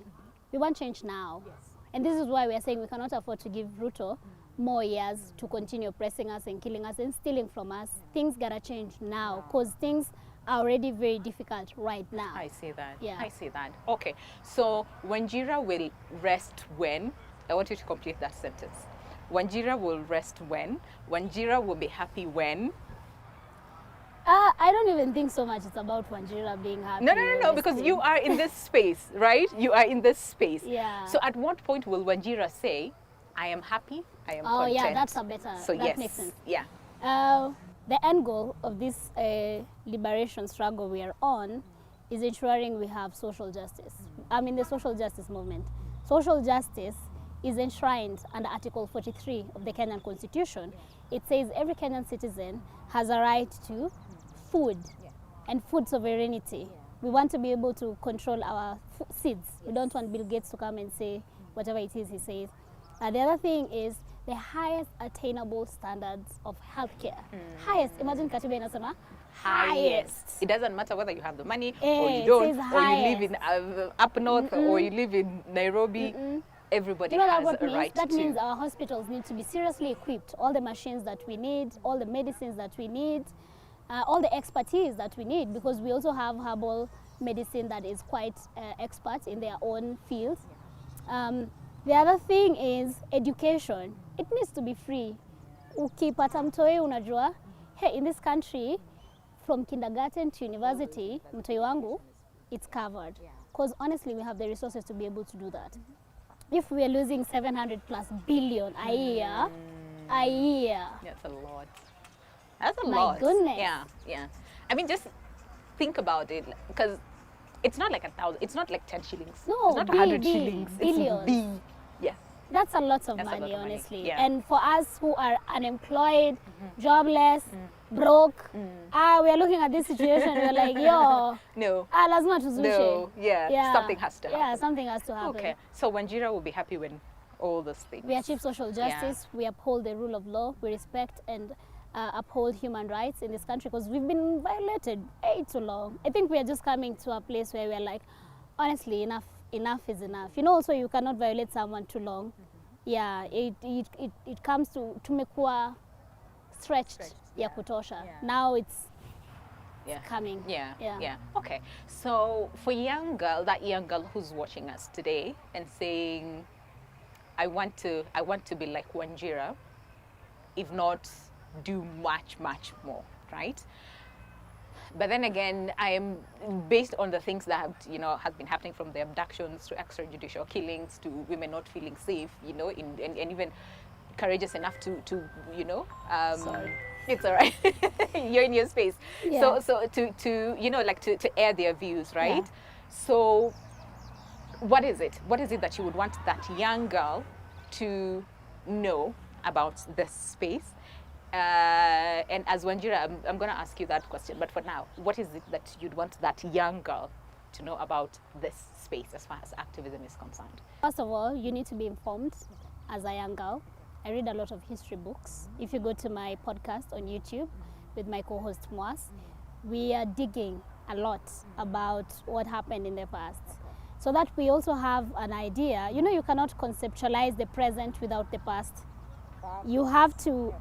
We want change now. And this is why we are saying we cannot afford to give Ruto more years to continue oppressing us and killing us and stealing from us. Things gotta change now, because things are already very difficult right now. I see that. I see that. Okay, so Wanjira will rest when? I want you to complete that sentence. Wanjira will rest when? Wanjira will be happy when? I don't even think so much it's about Wanjira being happy. No, because you are in this space, right? You are in this space. Yeah. So at what point will Wanjira say, I am happy, I am content? Yeah, that's a better, so that makes sense. Yeah. The end goal of this liberation struggle we are on is ensuring we have social justice. I mean, the social justice movement. Social justice is enshrined under Article 43 of the Kenyan Constitution. It says every Kenyan citizen has a right to food and food sovereignty. We want to be able to control our seeds. We don't want Bill Gates to come and say whatever it is he says. The other thing is the highest attainable standards of healthcare. Highest. Imagine Katiba inasema highest. It doesn't matter whether you have the money or Eh, you it don't, says or you live highest. in up north or you live in Nairobi. Everybody You know has what a means? right That to. means our hospitals need to be seriously equipped. All the machines that we need, all the medicines that we need, all the expertise that we need, because we also have herbal medicine that is quite expert in their own fields. The other thing is education. It needs to be free. Ukipata mtoi unajua, hey, in this country, from kindergarten to university, mtoi wangu, it's covered. Because honestly, we have the resources to be able to do that. If we are losing 700 plus billion a year, That's a lot. That's a My lot. goodness. Yeah. I mean, just think about it, because it's not like 1,000. It's not like 10 shillings. No, it's not 100 shillings. billions. It's yeah. That's a lot of That's a money, lot of money, honestly. yeah. And for us who are unemployed, jobless, broke, we are looking at this situation, we're like, yo, No. lazima tuzushe. No. Yeah. Something has to happen. Yeah, something has to happen. Okay. So Wanjira will be happy when all those things. We achieve social justice, we uphold the rule of law, we respect and uphold human rights in this country, because we've been violated way too long. I think we are just coming to a place where we're like, honestly, enough is enough. You know, also you cannot violate someone too long. Yeah, it comes to tumekuwa stretched ya kutosha. Now it's coming. Yeah. Okay. So for that young girl who's watching us today and saying, I want to be like Wanjira, if not do much more, right? But then again, I am based on the things that have been happening, from the abductions to extrajudicial killings to women not feeling safe, and even courageous enough to Sorry. It's all right. You're in your space. Yeah. So to air their views, right? Yeah. So what is it? What is it that you would want that young girl to know about this space? And as Wanjira, I'm going to ask you that question. But for now, what is it that you'd want that young girl to know about this space as far as activism is concerned? First of all, you need to be informed as a young girl. I read a lot of history books. If you go to my podcast on YouTube with my co-host Mwas, we are digging a lot about what happened in the past, so that we also have an idea. You cannot conceptualize the present without the past. You have to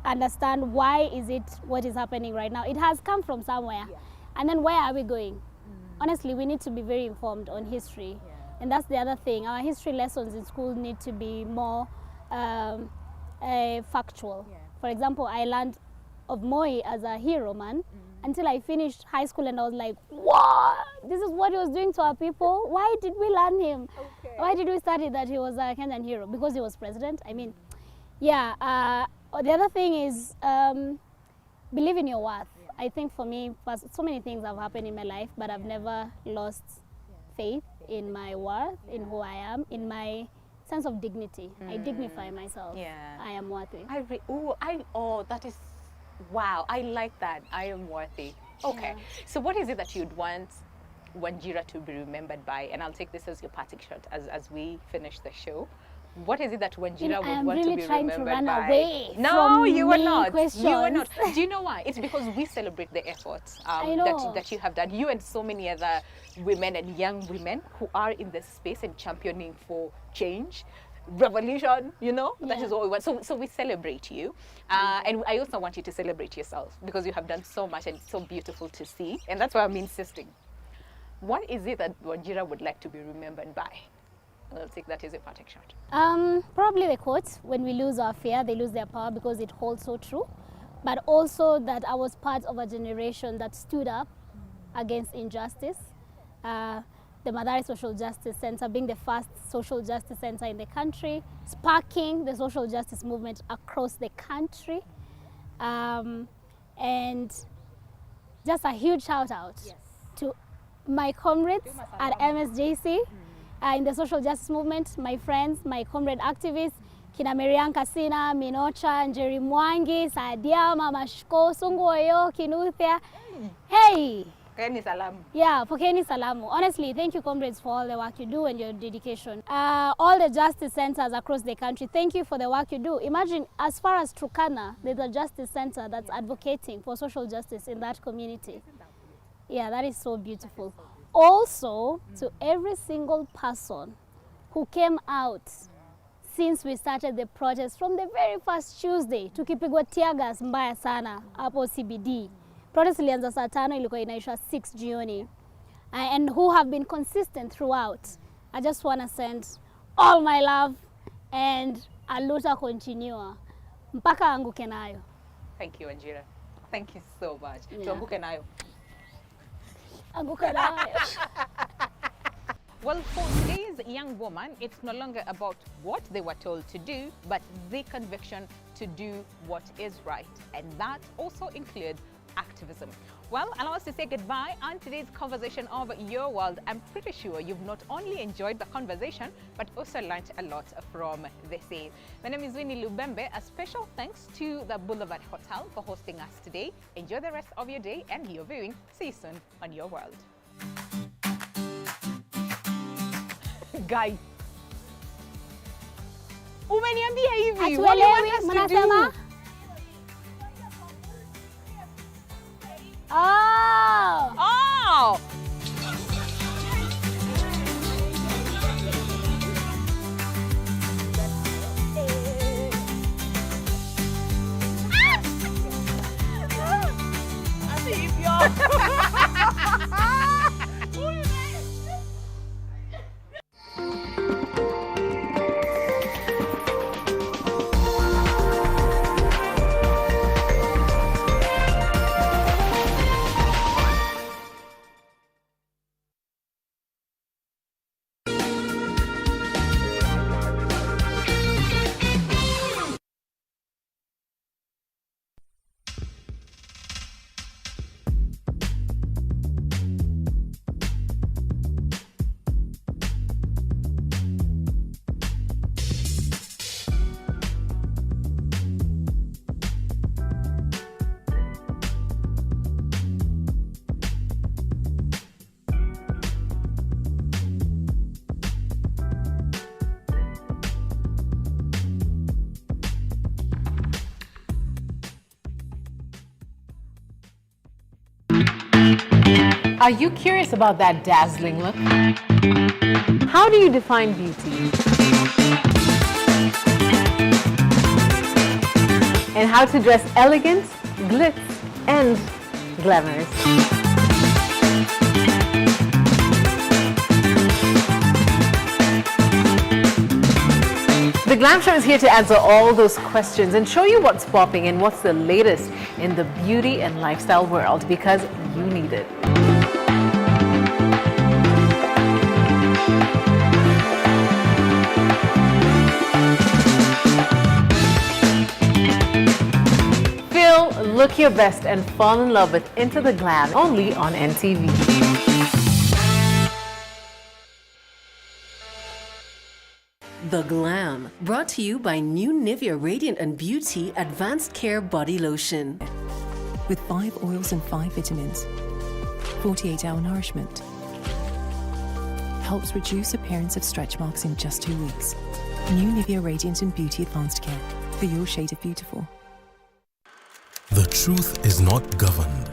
understand why is it what is happening right now. It has come from somewhere, and then where are we going? Honestly, we need to be very informed on history, and that's the other thing. Our history lessons in school need to be more factual. For example, I learned of Moi as a hero man until I finished high school, and I was like, what? This is what he was doing to our people? Why did we learn him? Why did we study that he was a Kenyan hero? Because he was president? I mean, yeah. The other thing is believe in your worth. I think for me, so many things have happened in my life, but I've never lost faith in my worth, in who I am, in my sense of dignity. I dignify myself. Yeah. I am worthy. That is, wow, I like that. I am worthy. Okay. So what is it that you'd want Wanjira to be remembered by? And I'll take this as your parting shot as we finish the show. What is it that Wanjira would want to be remembered by? Away No, you were not. Questions. You were not. Do you know why? It's because we celebrate the efforts that you have done. You and so many other women and young women who are in this space and championing for change, revolution. That is what we want. So we celebrate you, and I also want you to celebrate yourself, because you have done so much and it's so beautiful to see. And that's why I'm insisting. What is it that Wanjira would like to be remembered by? I'll take that as a parting shot. Probably the quote, when we lose our fear, they lose their power, because it holds so true. But also that I was part of a generation that stood up against injustice. The Mathare Social Justice Center being the first social justice center in the country, sparking the social justice movement across the country. And just a huge shout out to my comrades at MSJC. in the social justice movement, my friends, my comrade activists, kina Miriam Kasina, Minocha, Njeri Mwangi, Sadia, Mama Shko, Sungoyo, Kinuthia. Hey! Pokeni salamu. Yeah, pokeni salamu. Honestly, thank you, comrades, for all the work you do and your dedication. All the justice centers across the country, thank you for the work you do. Imagine, as far as Turkana, there's a justice center that's advocating for social justice in that community. Yeah, that is so beautiful. Also, to every single person who came out since we started the protest from the very first Tuesday, tukipigwa tear gas mbaya sana hapo CBD. Protest ilianza saa 5 ilikuwa inaisha 6 jioni. And who have been consistent throughout. I just want to send all my love and aluta continua. Mpaka anguke nayo. Thank you, Anjira. Thank you so much. Yeah. Tuanguke nayo. Anguke nayo. Well, for today's young woman, it's no longer about what they were told to do, but the conviction to do what is right. And that also includes activism. Well, allow us to say goodbye on today's conversation of Your World. I'm pretty sure you've not only enjoyed the conversation, but also learned a lot from this day. My name is Winnie Lubembe. A special thanks to the Boulevard Hotel for hosting us today. Enjoy the rest of your day and your viewing. See you soon on Your World. Guys, umeniambia hivi, what do you want us to do? Oh! Oh! Are you curious about that dazzling look? How do you define beauty? And how to dress elegant, glitz, and glamorous. The Glam Show is here to answer all those questions and show you what's popping and what's the latest in the beauty and lifestyle world, because you need it. Look your best and fall in love with Into the Glam, only on NTV. The Glam, brought to you by new Nivea Radiant and Beauty Advanced Care Body Lotion. With 5 oils and 5 vitamins, 48-hour nourishment, helps reduce appearance of stretch marks in just 2 weeks. New Nivea Radiant and Beauty Advanced Care, for your shade of beautiful. The truth is not governed.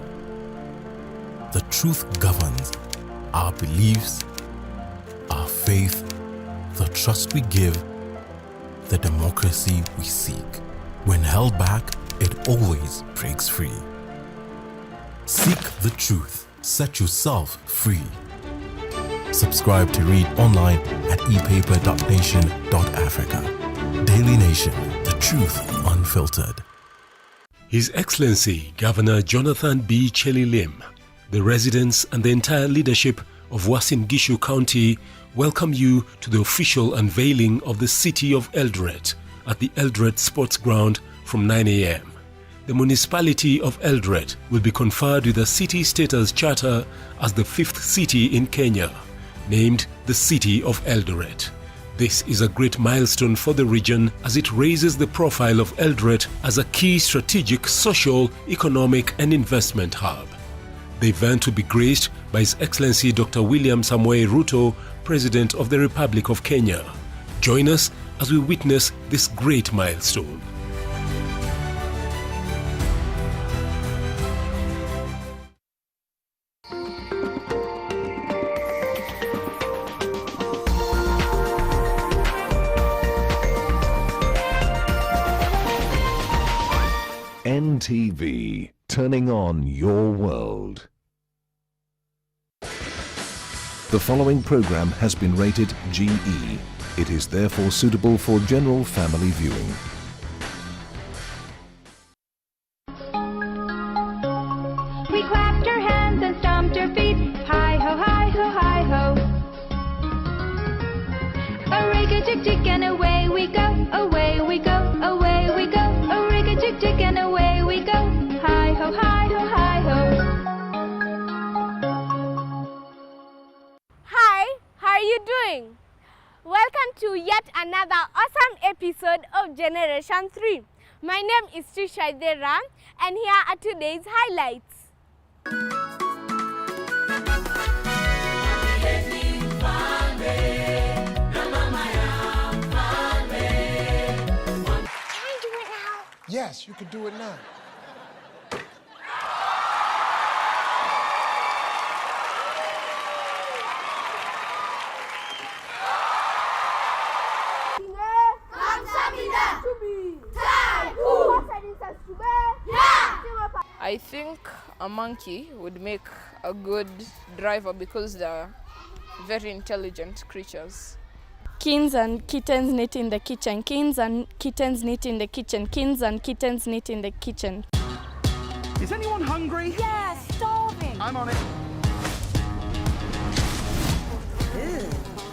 The truth governs our beliefs, our faith, the trust we give, the democracy we seek. When held back, it always breaks free. Seek the truth. Set yourself free. Subscribe to read online at epaper.nation.africa. Daily Nation, the truth unfiltered. His Excellency Governor Jonathan B. Chelly Lim, the residents and the entire leadership of Uasin Gishu County welcome you to the official unveiling of the city of Eldoret at the Eldoret Sports Ground from 9 a.m. The municipality of Eldoret will be conferred with a city status charter as the 5th city in Kenya, named the city of Eldoret. This is a great milestone for the region as it raises the profile of Eldoret as a key strategic, social, economic and investment hub. The event will be graced by His Excellency Dr. William Samoei Ruto, President of the Republic of Kenya. Join us as we witness this great milestone. NTV, turning on your world. The following program has been rated GE. It is therefore suitable for general family viewing. We clapped our hands and stomped our feet. Hi ho, hi ho, hi ho. A rig-a-tick-tick and away we go, away we go, away we go. A rig-a-tick-tick and away we go. Hi ho, hi ho, hi ho. Hi, how are you doing? Welcome to yet another awesome episode of Generation 3. My name is Trisha Dera, and here are today's highlights. Yes, you can do it now. I think a monkey would make a good driver because they're very intelligent creatures. Kings and kittens knit in the kitchen. Kings and kittens knit in the kitchen. Kings and kittens knit in the kitchen. Is anyone hungry? Yeah, starving. I'm on it.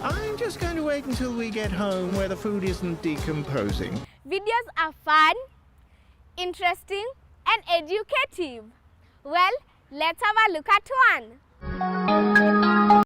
I'm just going to wait until we get home where the food isn't decomposing. Videos are fun, interesting, and educative. Well, let's have a look at one.